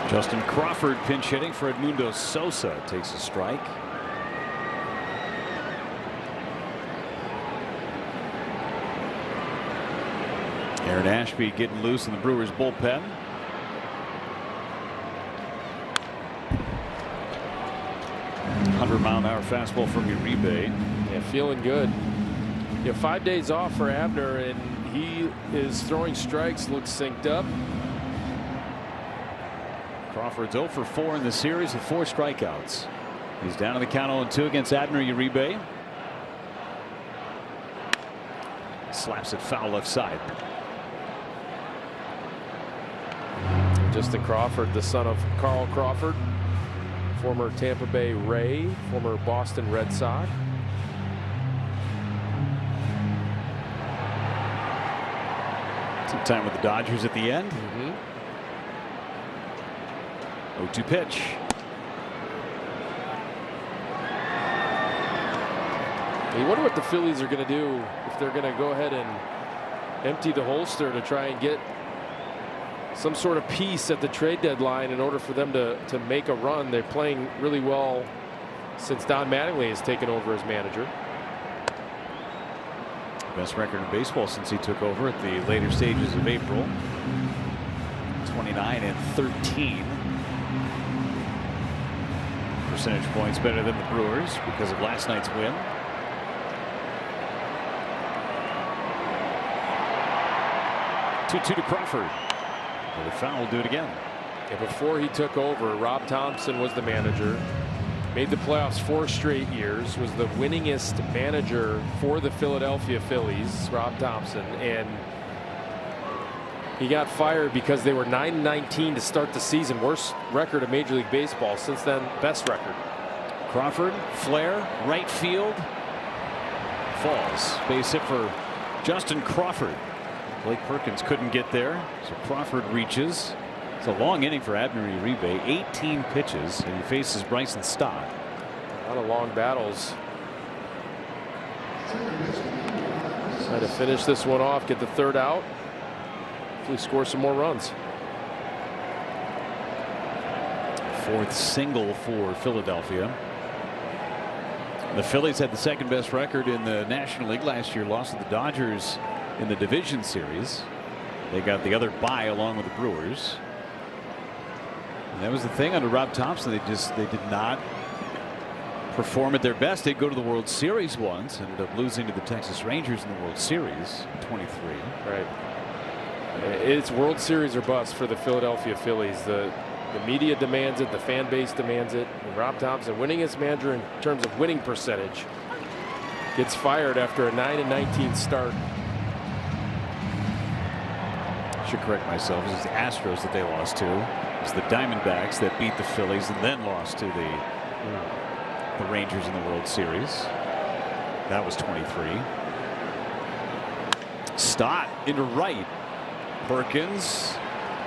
Justin Crawford pinch hitting for Edmundo Sosa, takes a strike. Aaron Ashby getting loose in the Brewers bullpen. .100-mile-an-hour fastball from Uribe. Yeah, feeling good. 5 days off for Abner, and he is throwing strikes, looks synced up. Crawford's 0 for 4 in the series with 4 strikeouts. He's down to the count 0-2 against Abner Uribe. Slaps it foul left side. Justin Crawford, the son of Carl Crawford, former Tampa Bay Ray, former Boston Red Sox. Some time with the Dodgers at the end. 0-2 pitch. You wonder what the Phillies are going to do if they're going to go ahead and empty the holster to try and get some sort of piece at the trade deadline in order for them to make a run. They're playing really well since Don Mattingly has taken over as manager. Best record in baseball since he took over at the later stages of April. 29-13. Percentage points better than the Brewers because of last night's win. Two to Crawford. The foul will do it again. And before he took over, Rob Thompson was the manager. Made the playoffs 4 straight years. Was the winningest manager for the Philadelphia Phillies, Rob Thompson, and he got fired because they were 9-19 to start the season. Worst record of Major League Baseball. Since then, best record. Crawford, flare, right field. Falls. Base hit for Justin Crawford. Blake Perkins couldn't get there, so Crawford reaches. It's a long inning for Abner Uribe. 18 pitches, and he faces Bryson Stott. A lot of long battles. Try to finish this one off, get the 3rd out. Hopefully score some more runs. 4th single for Philadelphia. The Phillies had the 2nd best record in the National League last year. Lost to the Dodgers in the division series. They got the other bye along with the Brewers. And that was the thing under Rob Thompson. They did not perform at their best. They'd go to the World Series once, ended up losing to the Texas Rangers in the World Series in 23. Right. It's World Series or bust for the Philadelphia Phillies. The media demands it. The fan base demands it. And Rob Thompson, winningest manager in terms of winning percentage, gets fired after a 9-19 start. Should correct myself. It was the Astros that they lost to. It was the Diamondbacks that beat the Phillies and then lost to the Rangers in the World Series. That was 23. Stott into right. Perkins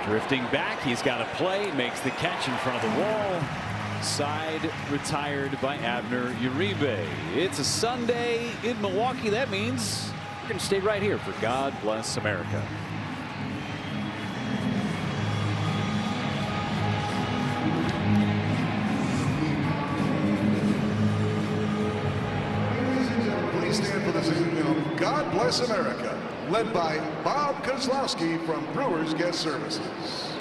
drifting back. He's got a play. Makes the catch in front of the wall. Side retired by Abner Uribe. It's a Sunday in Milwaukee. That means we're going to stay right here for God Bless America. Please stand for the singing of God Bless America, led by Bob Kozlowski from Brewers Guest Services.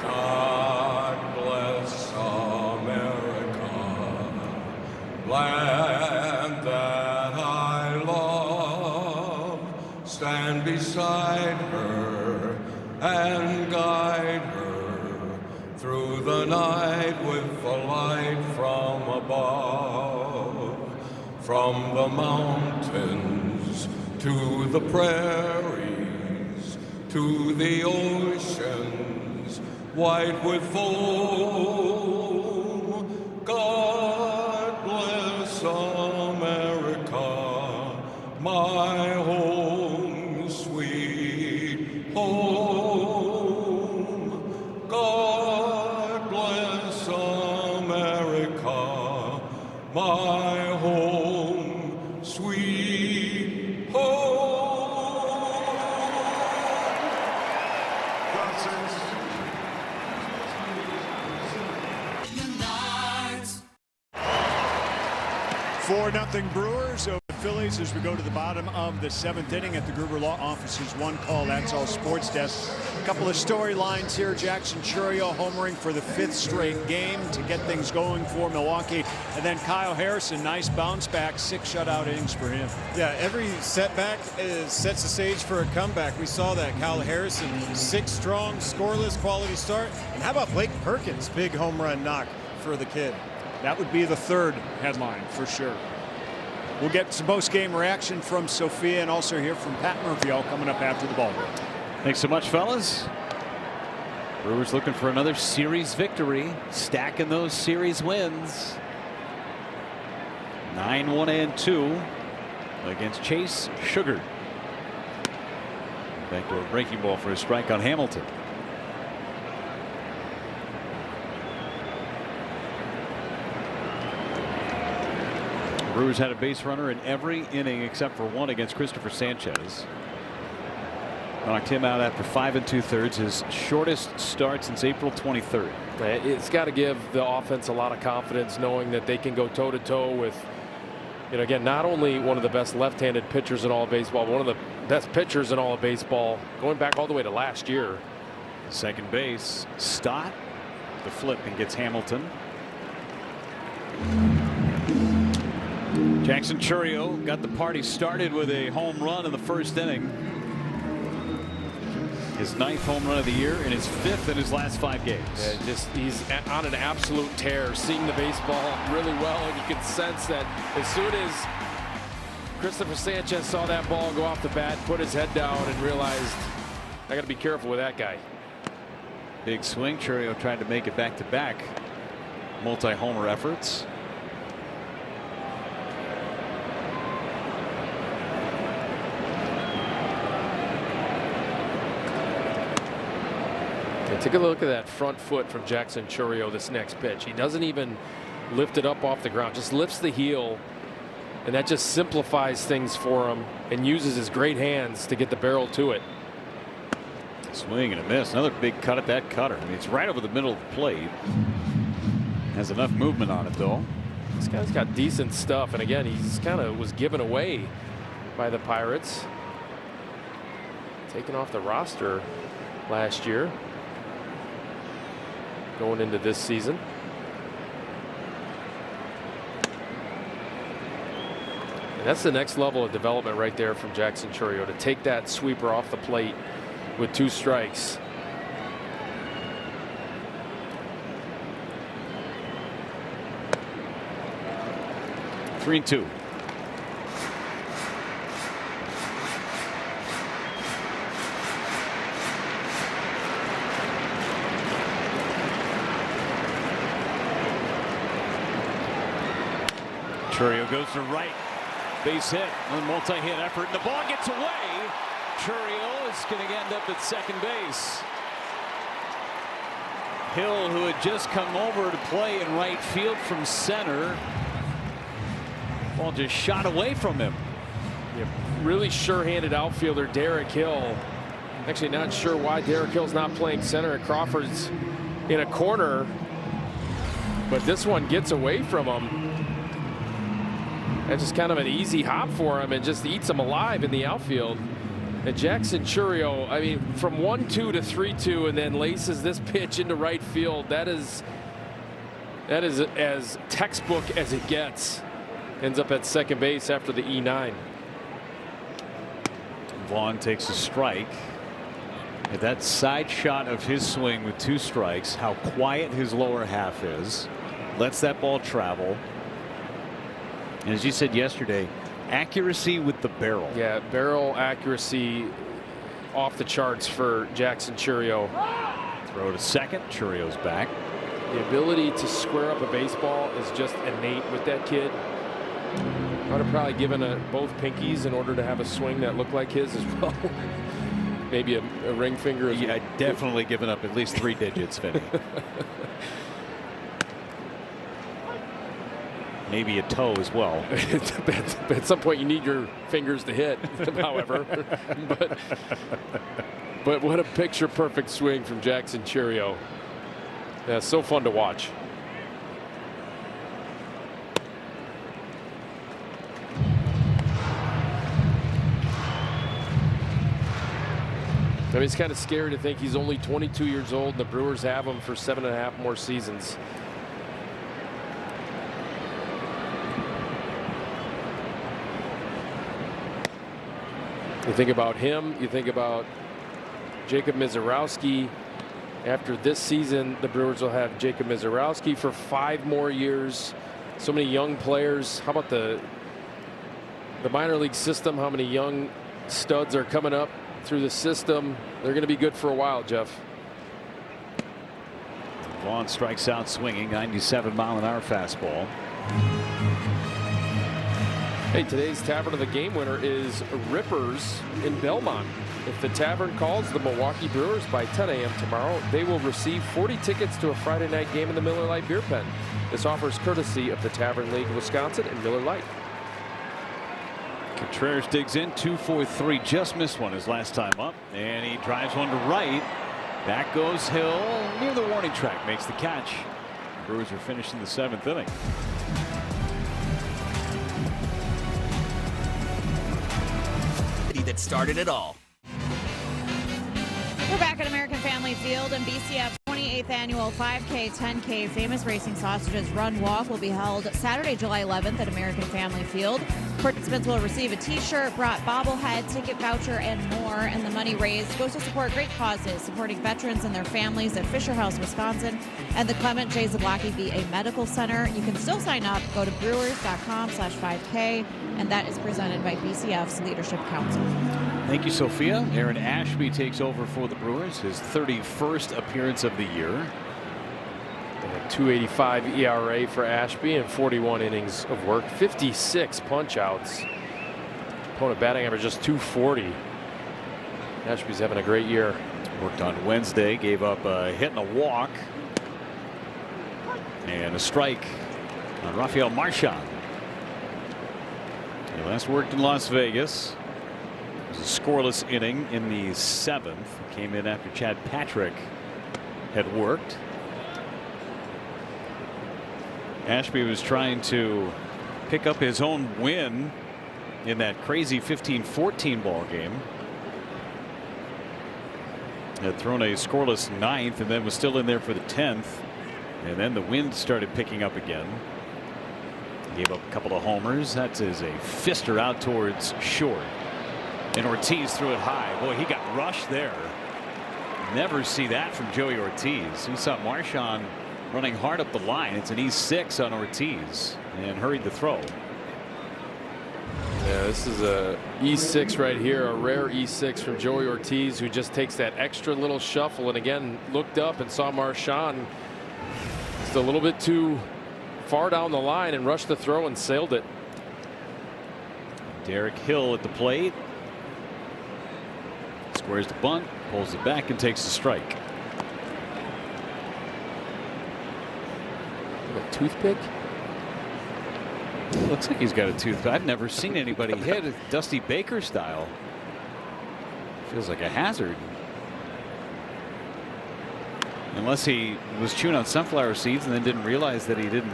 God bless America, land that I love. Stand beside her and guide her through the night with the light from above. From the mountains to the prairies, to the oceans white with foam. God bless America, my home, sweet home. God bless America, my home, sweet home. God save 4-0 Brewers over the Phillies as we go to the bottom of the 7th inning at the Gruber Law Office's One Call That's All Sports Desk. A couple of storylines here. Jackson Chourio homering for the 5th straight game to get things going for Milwaukee. And then Kyle Harrison, nice bounce back, 6 shutout innings for him. Yeah, every setback sets the stage for a comeback. We saw that. Kyle Harrison, 6 strong, scoreless, quality start. And how about Blake Perkins? Big home run knock for the kid. That would be the 3rd headline for sure. We'll get some post-game reaction from Sophia and also hear from Pat Murphy all coming up after the ball game. Thanks so much, fellas. Brewers looking for another series victory, stacking those series wins. 9-1-2 against Chase Sugar. Back to a breaking ball for a strike on Hamilton. Brewers had a base runner in every inning except for one against Christopher Sanchez. Knocked him out after 5 2/3, his shortest start since April 23rd. It's got to give the offense a lot of confidence knowing that they can go toe-to-toe with, you know, again, not only one of the best left-handed pitchers in all of baseball, but one of the best pitchers in all of baseball, going back all the way to last year. Second base, Stott, the flip and gets Hamilton. Jackson Chourio got the party started with a home run in the 1st inning. His 9th home run of the year and his 5th in his last 5 games. Yeah, he's on an absolute tear, seeing the baseball really well, and you can sense that as soon as Christopher Sanchez saw that ball go off the bat, put his head down, and realized, I got to be careful with that guy. Big swing. Chourio tried to make it back-to-back multi-homer efforts. Take a look at that front foot from Jackson Chourio this next pitch. He doesn't even lift it up off the ground, just lifts the heel, and that just simplifies things for him and uses his great hands to get the barrel to it. Swing and a miss. Another big cut at that cutter. I mean, it's right over the middle of the plate. Has enough movement on it, though. This guy's got decent stuff, and again, he's kind of was given away by the Pirates. Taken off the roster last year. Going into this season. And that's the next level of development right there from Jackson Chourio, to take that sweeper off the plate with 2 strikes. Three and two. Chourio goes to right. Base hit. A multi-hit effort. And the ball gets away. Chourio is going to end up at second base. Hill, who had just come over to play in right field from center. Ball just shot away from him. Yeah, really sure-handed outfielder Derek Hill. Actually not sure why Derek Hill's not playing center, and Crawford's in a corner. But this one gets away from him. That's just kind of an easy hop for him and just eats him alive in the outfield. And Jackson Chourio, I mean, from 1-2 to 3-2 and then laces this pitch into right field. That is as textbook as it gets. Ends up at second base after the E9. Vaughn takes a strike. At that side shot of his swing with 2 strikes, how quiet his lower half is. Lets that ball travel. And as you said yesterday, accuracy with the barrel. Yeah, barrel accuracy off the charts for Jackson Chourio. Throw to second. Chourio's back. The ability to square up a baseball is just innate with that kid. I would have probably given both pinkies in order to have a swing that looked like his as well. Maybe a ring finger. Yeah, definitely given up at least 3 digits, Vinny. Maybe a toe as well. At some point you need your fingers to hit, however. but what a picture perfect swing from Jackson Chourio. Yeah, so fun to watch. I mean, it's kind of scary to think he's only 22 years old and the Brewers have him for 7.5 more seasons. You think about him, you think about Jacob Misiorowski. After this season, the Brewers will have Jacob Misiorowski for 5 more years. So many young players. How about the minor league system? How many young studs are coming up through the system? They're going to be good for a while, Jeff. Vaughn strikes out swinging, 97-mile-an-hour fastball. Hey, today's Tavern of the Game winner is Rippers in Belmont. If the tavern calls the Milwaukee Brewers by 10 a.m. tomorrow, they will receive 40 tickets to a Friday night game in the Miller Lite Beer Pen. This offers courtesy of the Tavern League Wisconsin and Miller Lite. Contreras digs in, 2-4-3, just missed one his last time up, and he drives one to right. Back goes Hill near the warning track, makes the catch. Brewers are finished in the 7th inning. That started it all. We're back at American Family Field, and BCF's 28th annual 5K, 10K Famous Racing Sausages Run Walk will be held Saturday, July 11th at American Family Field. Participants will receive a t-shirt, brought bobblehead, ticket voucher, and more. And the money raised goes to support great causes, supporting veterans and their families at Fisher House, Wisconsin, and the Clement J. Zablocki VA Medical Center. You can still sign up. Go to brewers.com/5K, and that is presented by BCF's Leadership Council. Thank you, Sophia. Aaron Ashby takes over for the Brewers, his 31st appearance of the year. A 2.85 ERA for Ashby and 41 innings of work, 56 punch-outs. Opponent batting average just 240. Ashby's having a great year. Worked on Wednesday, gave up a hit and a walk. And a strike on Rafael Marchand. He last worked in Las Vegas. It was a scoreless inning in the 7th. Came in after Chad Patrick had worked. Ashby was trying to pick up his own win in that crazy 15-14 ball game. Had thrown a scoreless 9th and then was still in there for the 10th. And then the wind started picking up again. Gave up a couple of homers. That is a fister out towards short. And Ortiz threw it high. Boy, he got rushed there. Never see that from Joey Ortiz. He saw Marchand running hard up the line. It's an E6 on Ortiz and hurried the throw. Yeah, this is a E6 right here, a rare E6 from Joey Ortiz, who just takes that extra little shuffle and again looked up and saw Marchand just a little bit too far down the line and rushed the throw and sailed it. Derek Hill at the plate. Squares the bunt, pulls it back and takes the strike. A toothpick? Looks like he's got a toothpick. I've never seen anybody hit it Dusty Baker style. Feels like a hazard. Unless he was chewing on sunflower seeds and then didn't realize that he didn't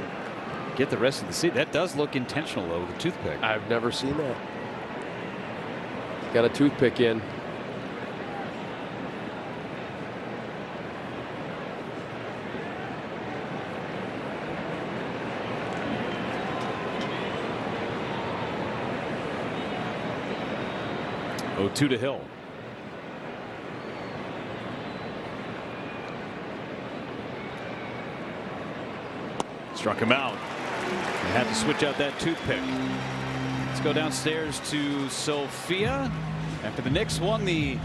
get the rest of the seed. That does look intentional though, the toothpick. I've never seen that. Got a toothpick in. Oh, 2 to Hill. Struck him out. They had to switch out that toothpick. Let's go downstairs to Sophia. After the Knicks won the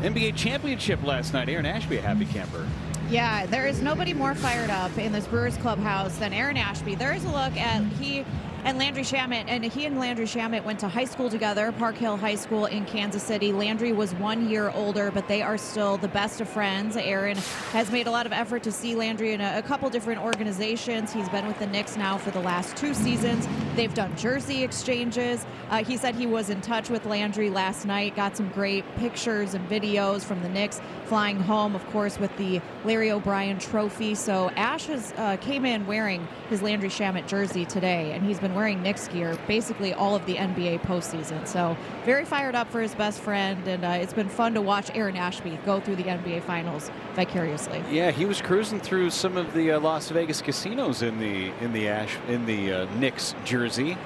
NBA championship last night, Aaron Ashby a happy camper. Yeah, there is nobody more fired up in this Brewers clubhouse than Aaron Ashby. There is a look at he and Landry Shamet, and he and Landry Shamet went to high school together, Park Hill High School in Kansas City. Landry was 1 year older, but they are still the best of friends. Aaron has made a lot of effort to see Landry in a couple different organizations. He's been with the Knicks now for the last 2 seasons. They've done jersey exchanges. He said he was in touch with Landry last night, got some great pictures and videos from the Knicks flying home, of course, with the Larry O'Brien trophy. So Ash has came in wearing his Landry Shamet jersey today, and he's been wearing Knicks gear basically all of the NBA postseason. So very fired up for his best friend, and it's been fun to watch Aaron Ashby go through the NBA Finals vicariously. Yeah, he was cruising through some of the Las Vegas casinos in the Knicks jersey.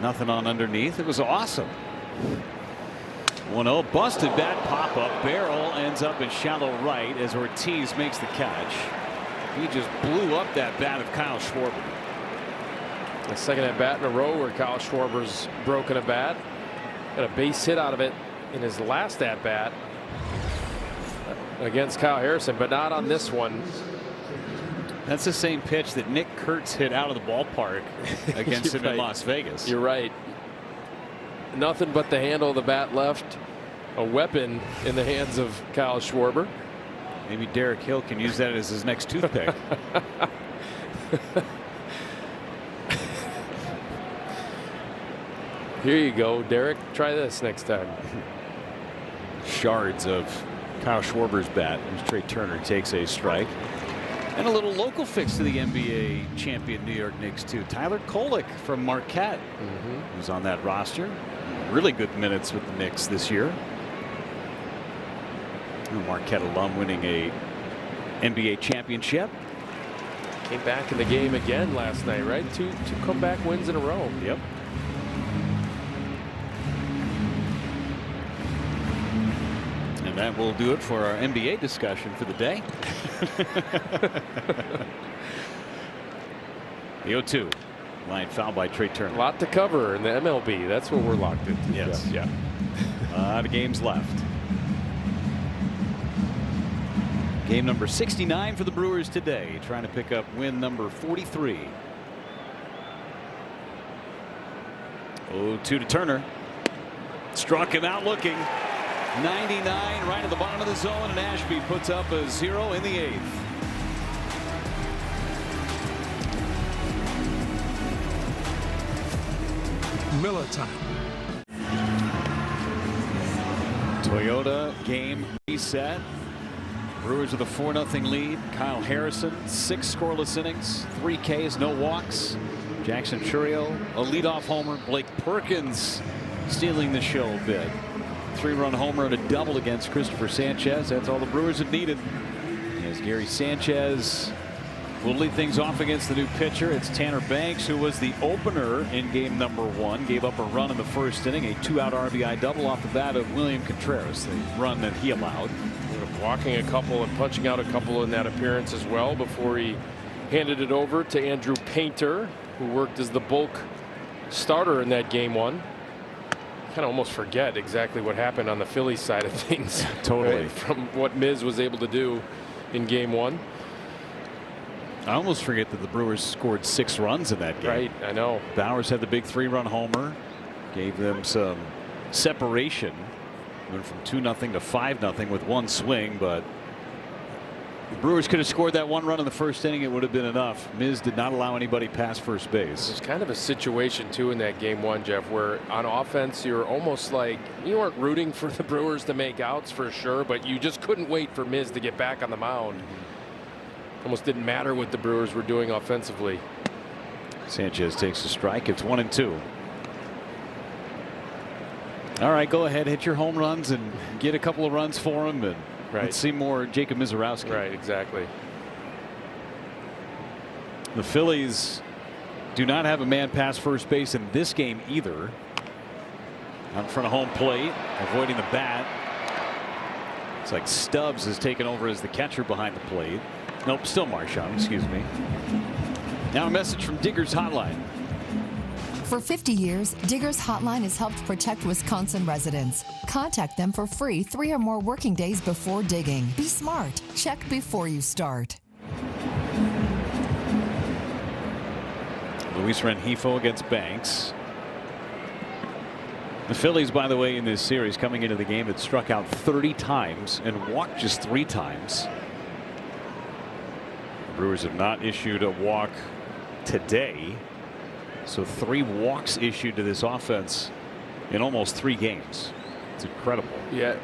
Nothing on underneath. It was awesome. 1-0, busted bat, pop up, barrel ends up in shallow right as Ortiz makes the catch. He just blew up that bat of Kyle Schwarber. The second at bat in a row where Kyle Schwarber's broken a bat. Got a base hit out of it in his last at bat against Kyle Harrison, but not on this one. That's the same pitch that Nick Kurtz hit out of the ballpark against him in Las Vegas. You're right. Nothing but the handle of the bat left. A weapon in the hands of Kyle Schwarber. Maybe Derek Hill can use that as his next toothpick. Here you go, Derek. Try this next time. Shards of Kyle Schwarber's bat as Trey Turner takes a strike. And a little local fix to the NBA champion New York Knicks too. Tyler Kolek from Marquette who's on that roster. Really good minutes with the Knicks this year. A Marquette alum winning a NBA championship. Came back in the game again last night, right? Two comeback wins in a row. Yep. That will do it for our NBA discussion for the day. The 0-2. Line foul by Trey Turner. A lot to cover in the MLB. That's what we're locked into. Yes. Yeah. A lot of games left. Game number 69 for the Brewers today, trying to pick up win number 43. 0-2 to Turner. Struck him out looking. 99 right at the bottom of the zone, and Ashby puts up a 0 in the 8th. Miller time. Toyota game reset. Brewers with a 4-0 lead. Kyle Harrison, 6 scoreless innings, 3 Ks, no walks. Jackson Chourio, a leadoff homer. Blake Perkins stealing the show a bit. 3-run homer and a double against Christopher Sanchez. That's all the Brewers have needed. As Gary Sanchez will lead things off against the new pitcher. It's Tanner Banks, who was the opener in game number 1. Gave up a run in the first inning, a 2-out RBI double off the bat of William Contreras, the run that he allowed. Walking a couple and punching out a couple in that appearance as well before he handed it over to Andrew Painter, who worked as the bulk starter in that game 1. Kind of almost forget exactly what happened on the Phillies side of things. Totally. Right? From what Miz was able to do in game 1. I almost forget that the Brewers scored 6 runs in that game. Right, I know. Bowers had the big 3-run homer, gave them some separation. Went from 2-0 to 5-0 with 1 swing, but the Brewers could have scored that 1 run in the first inning. It would have been enough. Miz did not allow anybody past first base. There's kind of a situation too in that game 1, Jeff, where on offense you're almost like you weren't rooting for the Brewers to make outs for sure, but you just couldn't wait for Miz to get back on the mound. Almost didn't matter what the Brewers were doing offensively. Sanchez takes a strike. It's 1-2. All right, go ahead, hit your home runs and get a couple of runs for him, and let's see more Jacob Mizorowski. Right, exactly. The Phillies do not have a man past first base in this game either. Out in front of home plate, avoiding the bat. It's like Stubbs is taken over as the catcher behind the plate. Nope, still Marchand, excuse me. Now a message from Digger's Hotline. For 50 years, Digger's Hotline has helped protect Wisconsin residents. Contact them for free 3 or more working days before digging. Be smart. Check before you start. Luis Rengifo against Banks. The Phillies, by the way, in this series coming into the game, had struck out 30 times and walked just 3 times. The Brewers have not issued a walk today. So 3 walks issued to this offense in almost 3 games. It's incredible. Yeah.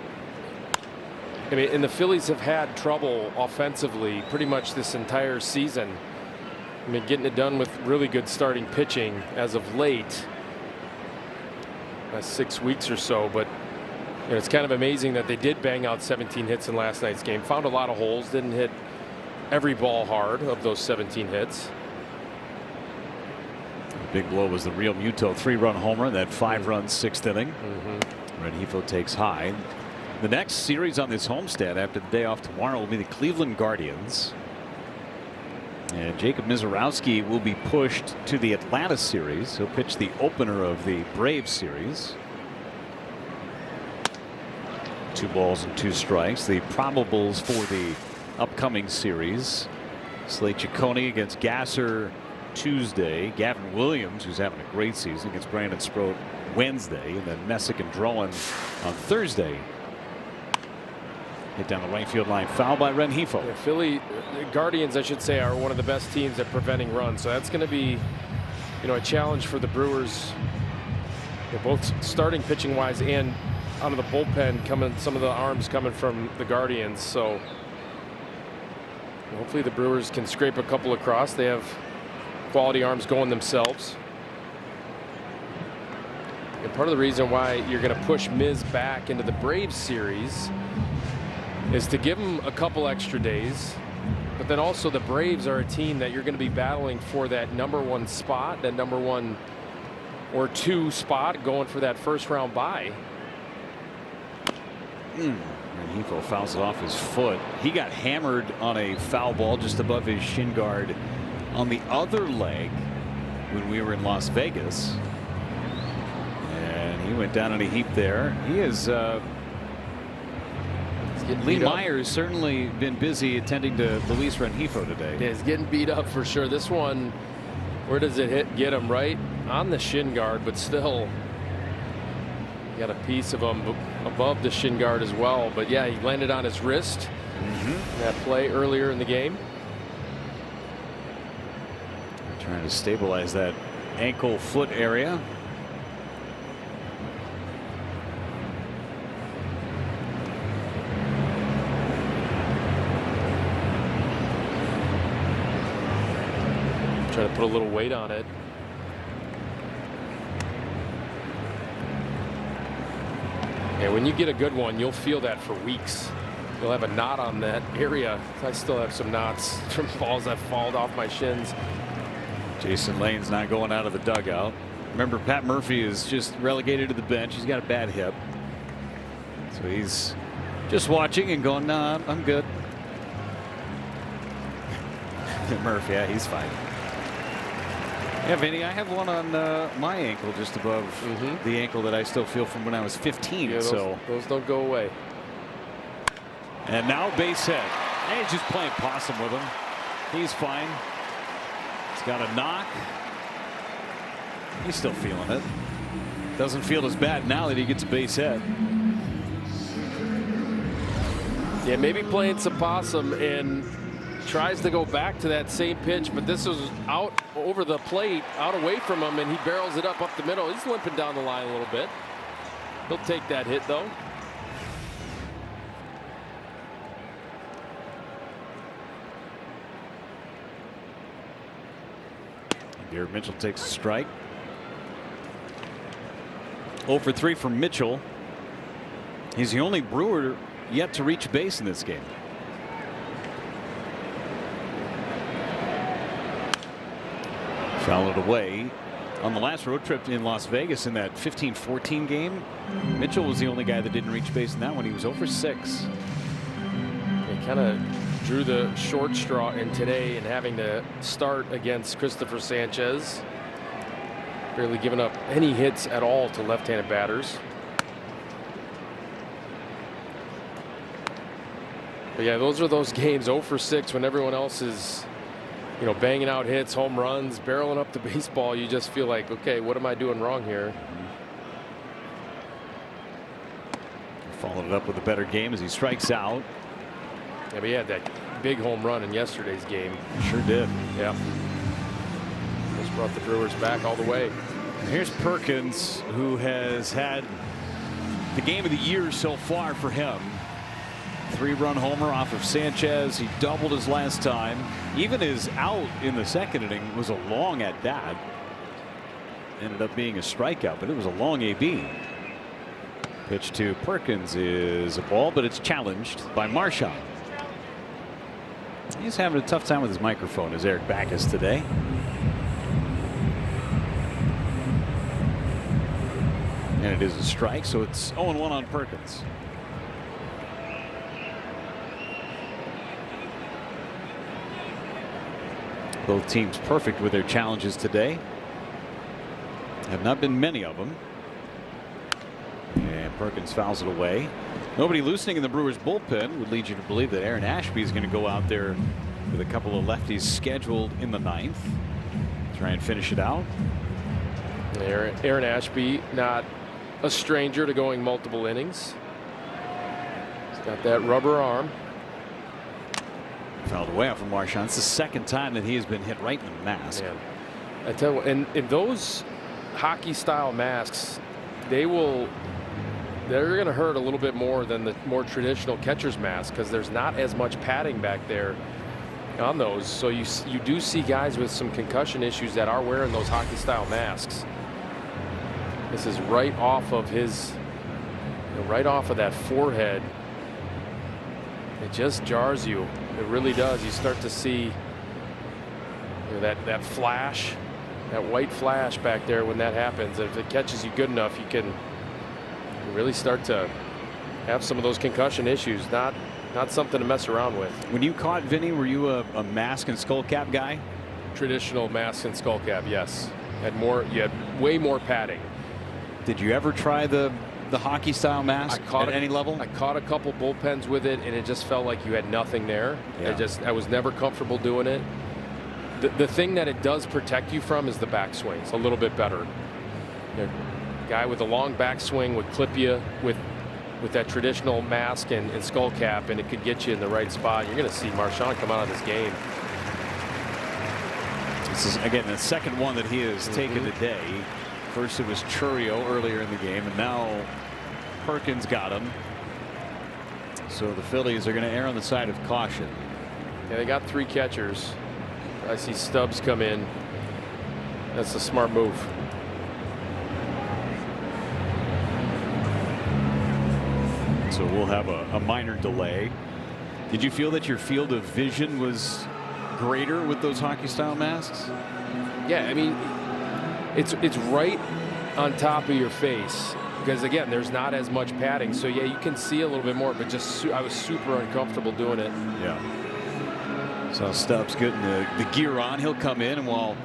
I mean, and the Phillies have had trouble offensively pretty much this entire season. I mean, getting it done with really good starting pitching as of late. Last 6 weeks or so, but you know, it's kind of amazing that they did bang out 17 hits in last night's game. Found a lot of holes, didn't hit every ball hard of those 17 hits. Big blow was the Real Muto 3-run homer, that 5-run 6th inning. Rengifo takes high. The next series on this homestand after the day off tomorrow will be the Cleveland Guardians. And Jacob Mizorowski will be pushed to the Atlanta series. He'll pitch the opener of the Braves series. 2 balls and 2 strikes. The probables for the upcoming series: Slade Ciccone against Gasser Tuesday. Gavin Williams, who's having a great season, against Brandon Sproat Wednesday, and then Messick and Drowan on Thursday. Hit down the right field line, foul by Rengifo. Yeah, Philly Guardians, I should say, are one of the best teams at preventing runs, so that's going to be, you know, a challenge for the Brewers, you know, both starting pitching wise and out of the bullpen, coming some of the arms coming from the Guardians. So hopefully the Brewers can scrape a couple across. They have quality arms going themselves. And part of the reason why you're going to push Miz back into the Braves series is to give him a couple extra days, but then also the Braves are a team that you're going to be battling for that #1 spot, that #1 or 2 spot, going for that first round bye. Rengifo fouls it off his foot. He got hammered on a foul ball just above his shin guard on the other leg when we were in Las Vegas. And he went down in a heap there. He is Lee Myers certainly been busy attending to Luis Rengifo today. Yeah, he's getting beat up for sure. This one, where does it hit? Get him right on the shin guard, but still got a piece of him above the shin guard as well. But yeah, he landed on his wrist. That play earlier in the game. Trying to stabilize that ankle foot area. Trying to put a little weight on it. And when you get a good one, you'll feel that for weeks. You'll have a knot on that area. I still have some knots from balls that fall off my shins. Jason Lane's not going out of the dugout. Remember, Pat Murphy is just relegated to the bench. He's got a bad hip. So he's just watching and going, nah, I'm good. Murphy, yeah, he's fine. Yeah, Vinny, I have one on my ankle just above the ankle that I still feel from when I was 15. Yeah, those don't go away. And now base hit. And he's just playing possum with him. He's fine. He's got a knock. He's still feeling it. Doesn't feel as bad now that he gets a base hit. Yeah, maybe playing some possum and tries to go back to that same pitch, but this was out over the plate, out away from him, and he barrels it up the middle. He's limping down the line a little bit. He'll take that hit, though. Garrett Mitchell takes a strike. 0 for 3 from Mitchell. He's the only Brewer yet to reach base in this game. Fouled it away on the last road trip in Las Vegas in that 15-14 game. Mitchell was the only guy that didn't reach base in that one. He was 0 for 6. He kind of drew the short straw in today and having to start against Christopher Sanchez. Barely giving up any hits at all to left-handed batters. But yeah, those are those games, 0 for 6, when everyone else is, you know, banging out hits, home runs, barreling up the baseball. You just feel like, okay, what am I doing wrong here? Followed it up with a better game as he strikes out. Yeah, but he had that big home run in yesterday's game. Sure did. Yeah. Just brought the Brewers back all the way. And here's Perkins, who has had the game of the year so far for him. 3-run homer off of Sanchez. He doubled his last time. Even his out in the second inning was a long at bat. Ended up being a strikeout, but it was a long AB. Pitch to Perkins is a ball, but it's challenged by Marchand. He's having a tough time with his microphone, as Eric Backus today. And it is a strike, so it's 0-1 on Perkins. Both teams perfect with their challenges today. Have not been many of them. And Perkins fouls it away. Nobody loosening in the Brewers bullpen would lead you to believe that Aaron Ashby is going to go out there with a couple of lefties scheduled in the 9th. Try and finish it out. Aaron Ashby, not a stranger to going multiple innings. He's got that rubber arm. Fouled away off of Marchand. It's the second time that he has been hit right in the mask. Man, I tell you, and those hockey style masks, they're going to hurt a little bit more than the more traditional catcher's mask, because there's not as much padding back there on those. So you do see guys with some concussion issues that are wearing those hockey style masks. This is right off of his, right off of that forehead. It just jars you. It really does. You start to see that flash, that white flash back there when that happens. If it catches you good enough, you can really start to have some of those concussion issues. Not something to mess around with. When you caught Vinny, were you a mask and skull cap guy? Traditional mask and skull cap, yes. You had way more padding. Did you ever try the hockey style mask at any level? I caught a couple bullpens with it, and it just felt like you had nothing there. Yeah. I was never comfortable doing it. The thing that it does protect you from is the backswing. It's a little bit better. A guy with a long backswing would clip you with that traditional mask and skull cap, and it could get you in the right spot. You're going to see Marchand come out of this game. This is, again, the second one that he has taken today. First it was Chourio earlier in the game, and now Perkins got him. So the Phillies are going to err on the side of caution. Yeah, they got 3 catchers. I see Stubbs come in. That's a smart move. So we'll have a minor delay. Did you feel that your field of vision was greater with those hockey style masks? Yeah, I mean, it's right on top of your face because, again, there's not as much padding. So yeah, you can see a little bit more, but I was super uncomfortable doing it. Yeah. So Stubbs getting the gear on. He'll come in, and while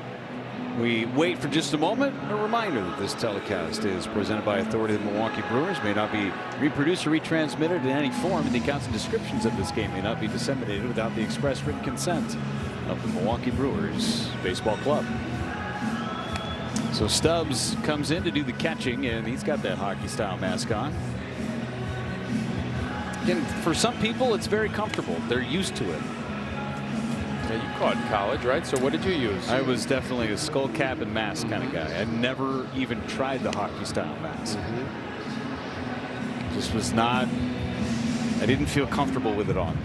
we wait for just a moment, a reminder that this telecast is presented by authority of the Milwaukee Brewers, may not be reproduced or retransmitted in any form, and the accounts and descriptions of this game may not be disseminated without the express written consent of the Milwaukee Brewers Baseball Club. So Stubbs comes in to do the catching, and he's got that hockey style mask on. Again, for some people, it's very comfortable. They're used to it. Yeah, you caught in college, right? So what did you use? I was definitely a skull cap and mask kind of guy. I never even tried the hockey style mask. Just was not. I didn't feel comfortable with it on.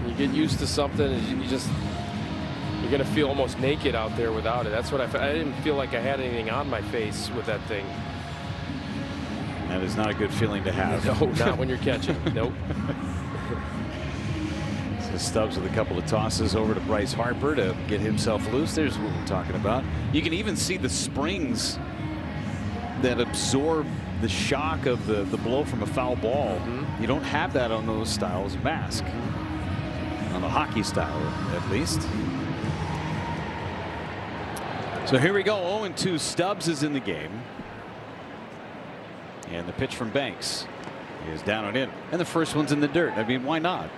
You get used to something, and you're going to feel almost naked out there without it. That's what I felt. I didn't feel like I had anything on my face with that thing. That is not a good feeling to have. No, not when you're catching. Nope. So Stubbs with a couple of tosses over to Bryce Harper to get himself loose. There's what we're talking about. You can even see the springs that absorb the shock of the blow from a foul ball. You don't have that on those styles of mask. On the hockey style, at least. So here we go. 0-2. Stubbs is in the game. And the pitch from Banks is down and in. And the first one's in the dirt. I mean, why not?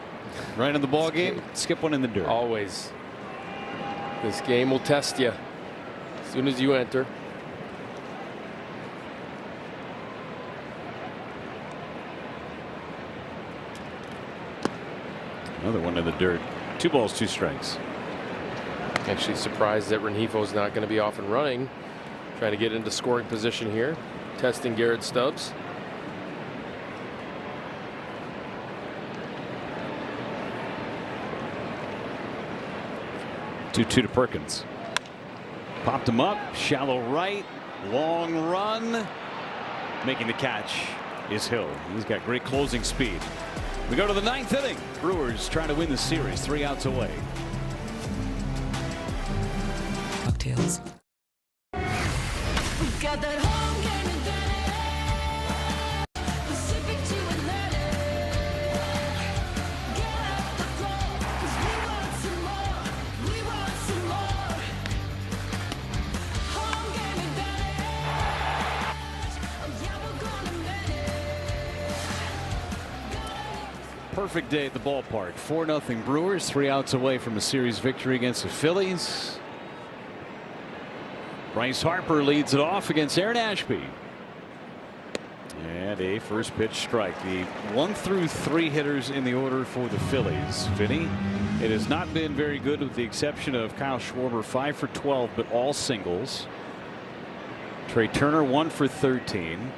Right in the ball game, skip one in the dirt. Always. This game will test you as soon as you enter. Another one in the dirt. 2 balls, 2 strikes. Actually surprised that Rengifo's not going to be off and running. Trying to get into scoring position here. Testing Garrett Stubbs. Two to Perkins. Popped him up. Shallow right. Long run. Making the catch is Hill. He's got great closing speed. We go to the 9th inning. Brewers trying to win the series. 3 outs away. Cocktails. Got that home game advantage. Pacific to Atlantic. Get up the floor, 'cause we want some more. We want some more. Home game advantage. Oh yeah, we're gonna manage. Perfect day at the ballpark. 4-0 Brewers. 3 outs away from a series victory against the Phillies. Bryce Harper leads it off against Aaron Ashby. And a first pitch strike. The 1 through 3 hitters in the order for the Phillies. Vinny, it has not been very good with the exception of Kyle Schwarber, 5 for 12, but all singles. Trey Turner 1 for 13.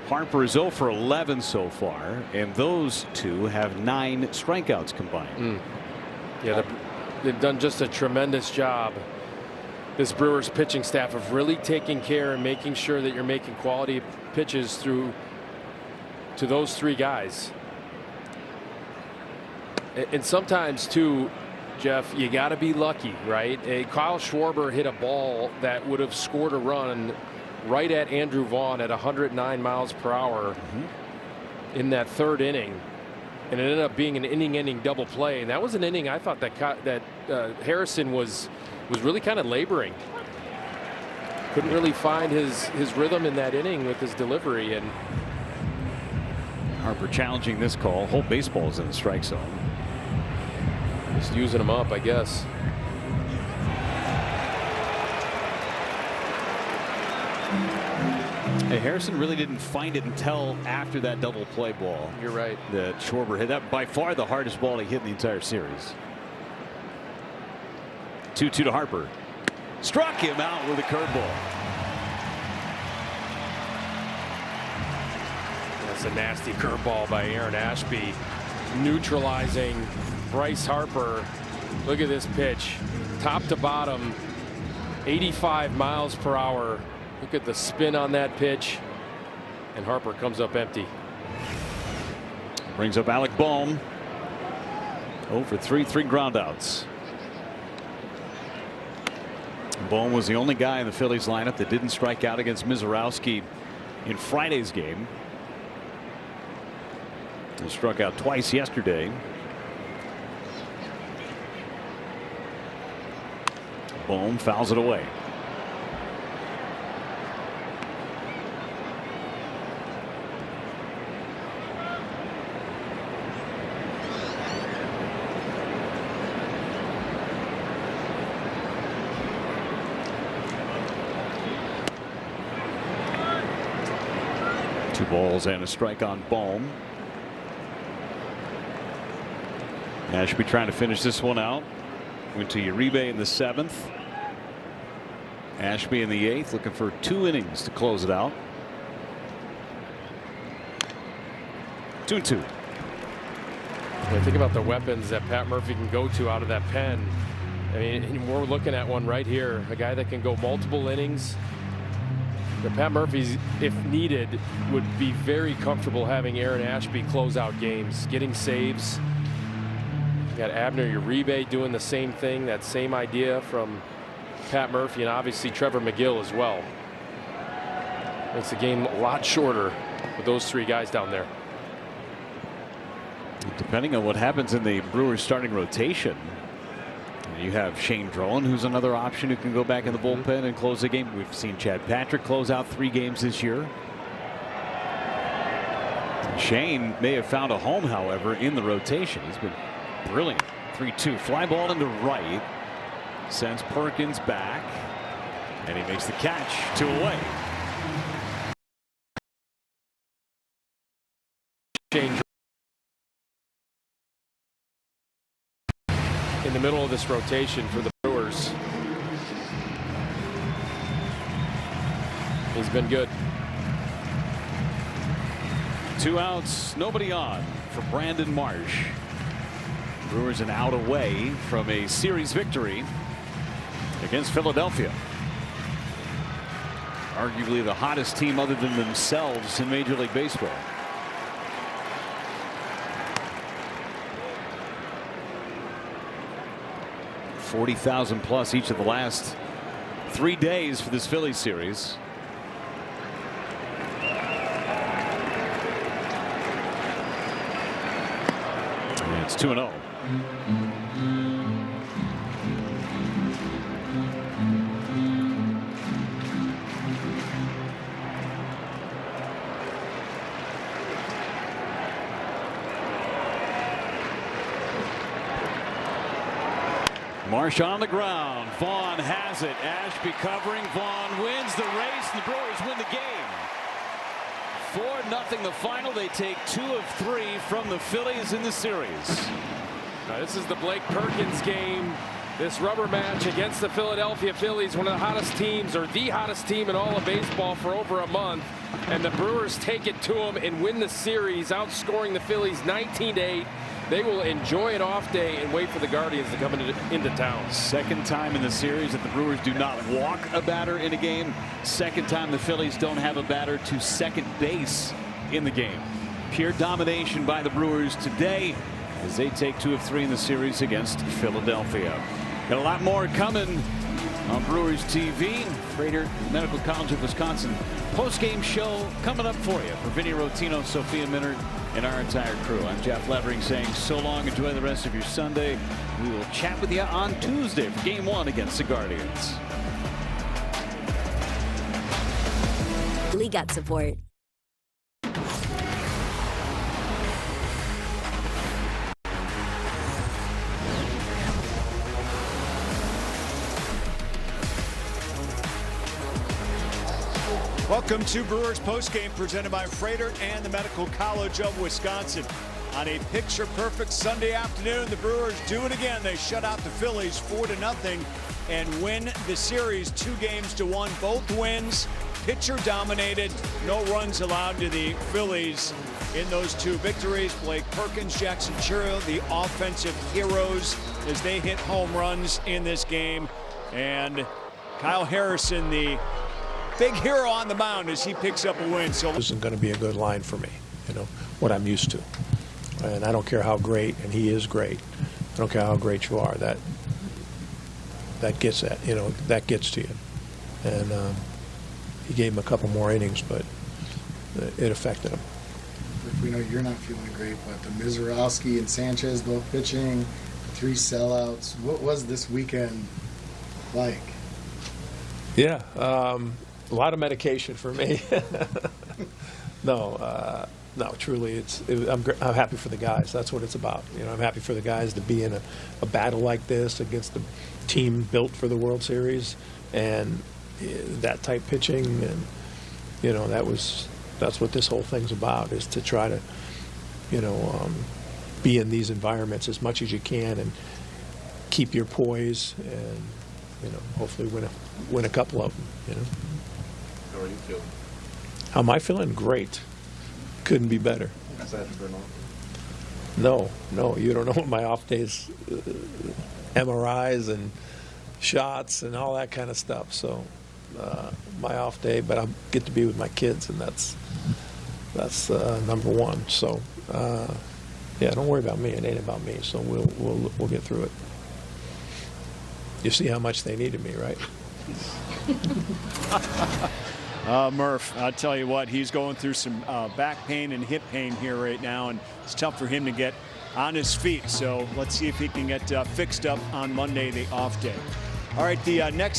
Harper is 0 for 11 so far, and those two have 9 strikeouts combined. Yeah, they've done just a tremendous job, this Brewers pitching staff, of really taking care and making sure that you're making quality pitches through to those 3 guys. And sometimes too, Jeff, you got to be lucky, right? Kyle Schwarber hit a ball that would have scored a run right at Andrew Vaughn at 109 miles per hour. in that third inning, and it ended up being an inning-ending double play. And that was an inning I thought that Harrison was really kind of laboring. Couldn't really find his rhythm in that inning with his delivery. And Harper challenging this call. Whole baseball is in the strike zone. Just using them up, I guess. Hey, Harrison really didn't find it until after that double play ball. You're right. That Schwarber hit. That by far the hardest ball he hit in the entire series. 2-2 to Harper. Struck him out with a curveball. That's a nasty curveball by Aaron Ashby, neutralizing Bryce Harper. Look at this pitch, top to bottom, 85 miles per hour. Look at the spin on that pitch, and Harper comes up empty. Brings up Alec Bohm. 0 for 3 groundouts. Bohm was the only guy in the Phillies lineup that didn't strike out against Mizorowski in Friday's game. He struck out twice yesterday. Bohm fouls it away. Two balls and a strike on Bohm. Ashby trying to finish this one out. Went to Uribe in the 7th. Ashby in the 8th, looking for 2 innings to close it out. 2-2. Yeah, think about the weapons that Pat Murphy can go to out of that pen. I mean, we're looking at one right here, a guy that can go multiple innings. The Pat Murphy's, if needed, would be very comfortable having Aaron Ashby close out games, getting saves. You got Abner Uribe doing the same thing, that same idea from Pat Murphy, and obviously Trevor McGill as well. Makes the game a lot shorter with those 3 guys down there. Depending on what happens in the Brewers starting rotation, you have Shane Drowan, who's another option who can go back in the bullpen and close the game. We've seen Chad Patrick close out 3 games this year. Shane may have found a home, however, in the rotation. He's been brilliant. 3-2 fly ball into right, sends Perkins back, and he makes the catch. 2 away. Shane in the middle of this rotation for the Brewers. He's been good. 2 outs, nobody on for Brandon Marsh. Brewers an out away from a series victory against Philadelphia. Arguably the hottest team other than themselves in Major League Baseball. $40,000 plus each of the last 3 days for this Phillies series. And it's 2-0. Marsh on the ground. Vaughn has it. Ashby covering. Vaughn wins the race, and the Brewers win the game. 4-0 the final. They take 2 of 3 from the Phillies in the series. Now, this is the Blake Perkins game. This rubber match against the Philadelphia Phillies, one of the hottest teams, or the hottest team in all of baseball for over a month. And the Brewers take it to them and win the series, outscoring the Phillies 19-8. They will enjoy an off day and wait for the Guardians to come into town. Second time in the series that the Brewers do not walk a batter in a game. Second time the Phillies don't have a batter to second base in the game. Pure domination by the Brewers today as they take 2 of 3 in the series against Philadelphia. Got a lot more coming on Brewers TV. Froedtert Medical College of Wisconsin post-game show coming up for you. For Vinny Rotino, Sophia Minard, and our entire crew, I'm Jeff Levering saying so long. Enjoy the rest of your Sunday. We will chat with you on Tuesday for Game 1 against the Guardians. Lee got support. Welcome to Brewers postgame presented by Froedtert and the Medical College of Wisconsin. On a picture-perfect Sunday afternoon, the Brewers do it again. They shut out the Phillies 4-0 and win the series 2-1. Both wins, pitcher dominated, no runs allowed to the Phillies in those two victories. Blake Perkins, Jackson Chourio, the offensive heroes as they hit home runs in this game. And Kyle Harrison, the big hero on the mound as he picks up a win. So this isn't going to be a good line for me, what I'm used to. And I don't care how great, and he is great. I don't care how great you are. That gets at, that gets to you. And he gave him a couple more innings, but it affected him. We know you're not feeling great, but the Mizorowski and Sanchez both pitching, 3 sellouts. What was this weekend like? Yeah, a lot of medication for me. No, truly, I'm happy for the guys. That's what it's about. I'm happy for the guys to be in a battle like this against a team built for the World Series, and that type pitching, and that's what this whole thing's about, is to try to be in these environments as much as you can and keep your poise and hopefully win a couple of them. How are you feeling? How am I feeling? Great. Couldn't be better. Is that for an off? No, you don't know what my off days, MRIs and shots and all that kind of stuff. So my off day, but I get to be with my kids, and that's number one. So yeah, don't worry about me. It ain't about me. So we'll get through it. You see how much they needed me, right? Murph, I'll tell you what, he's going through some back pain and hip pain here right now, and it's tough for him to get on his feet. So let's see if he can get fixed up on Monday, the off day. All right, the next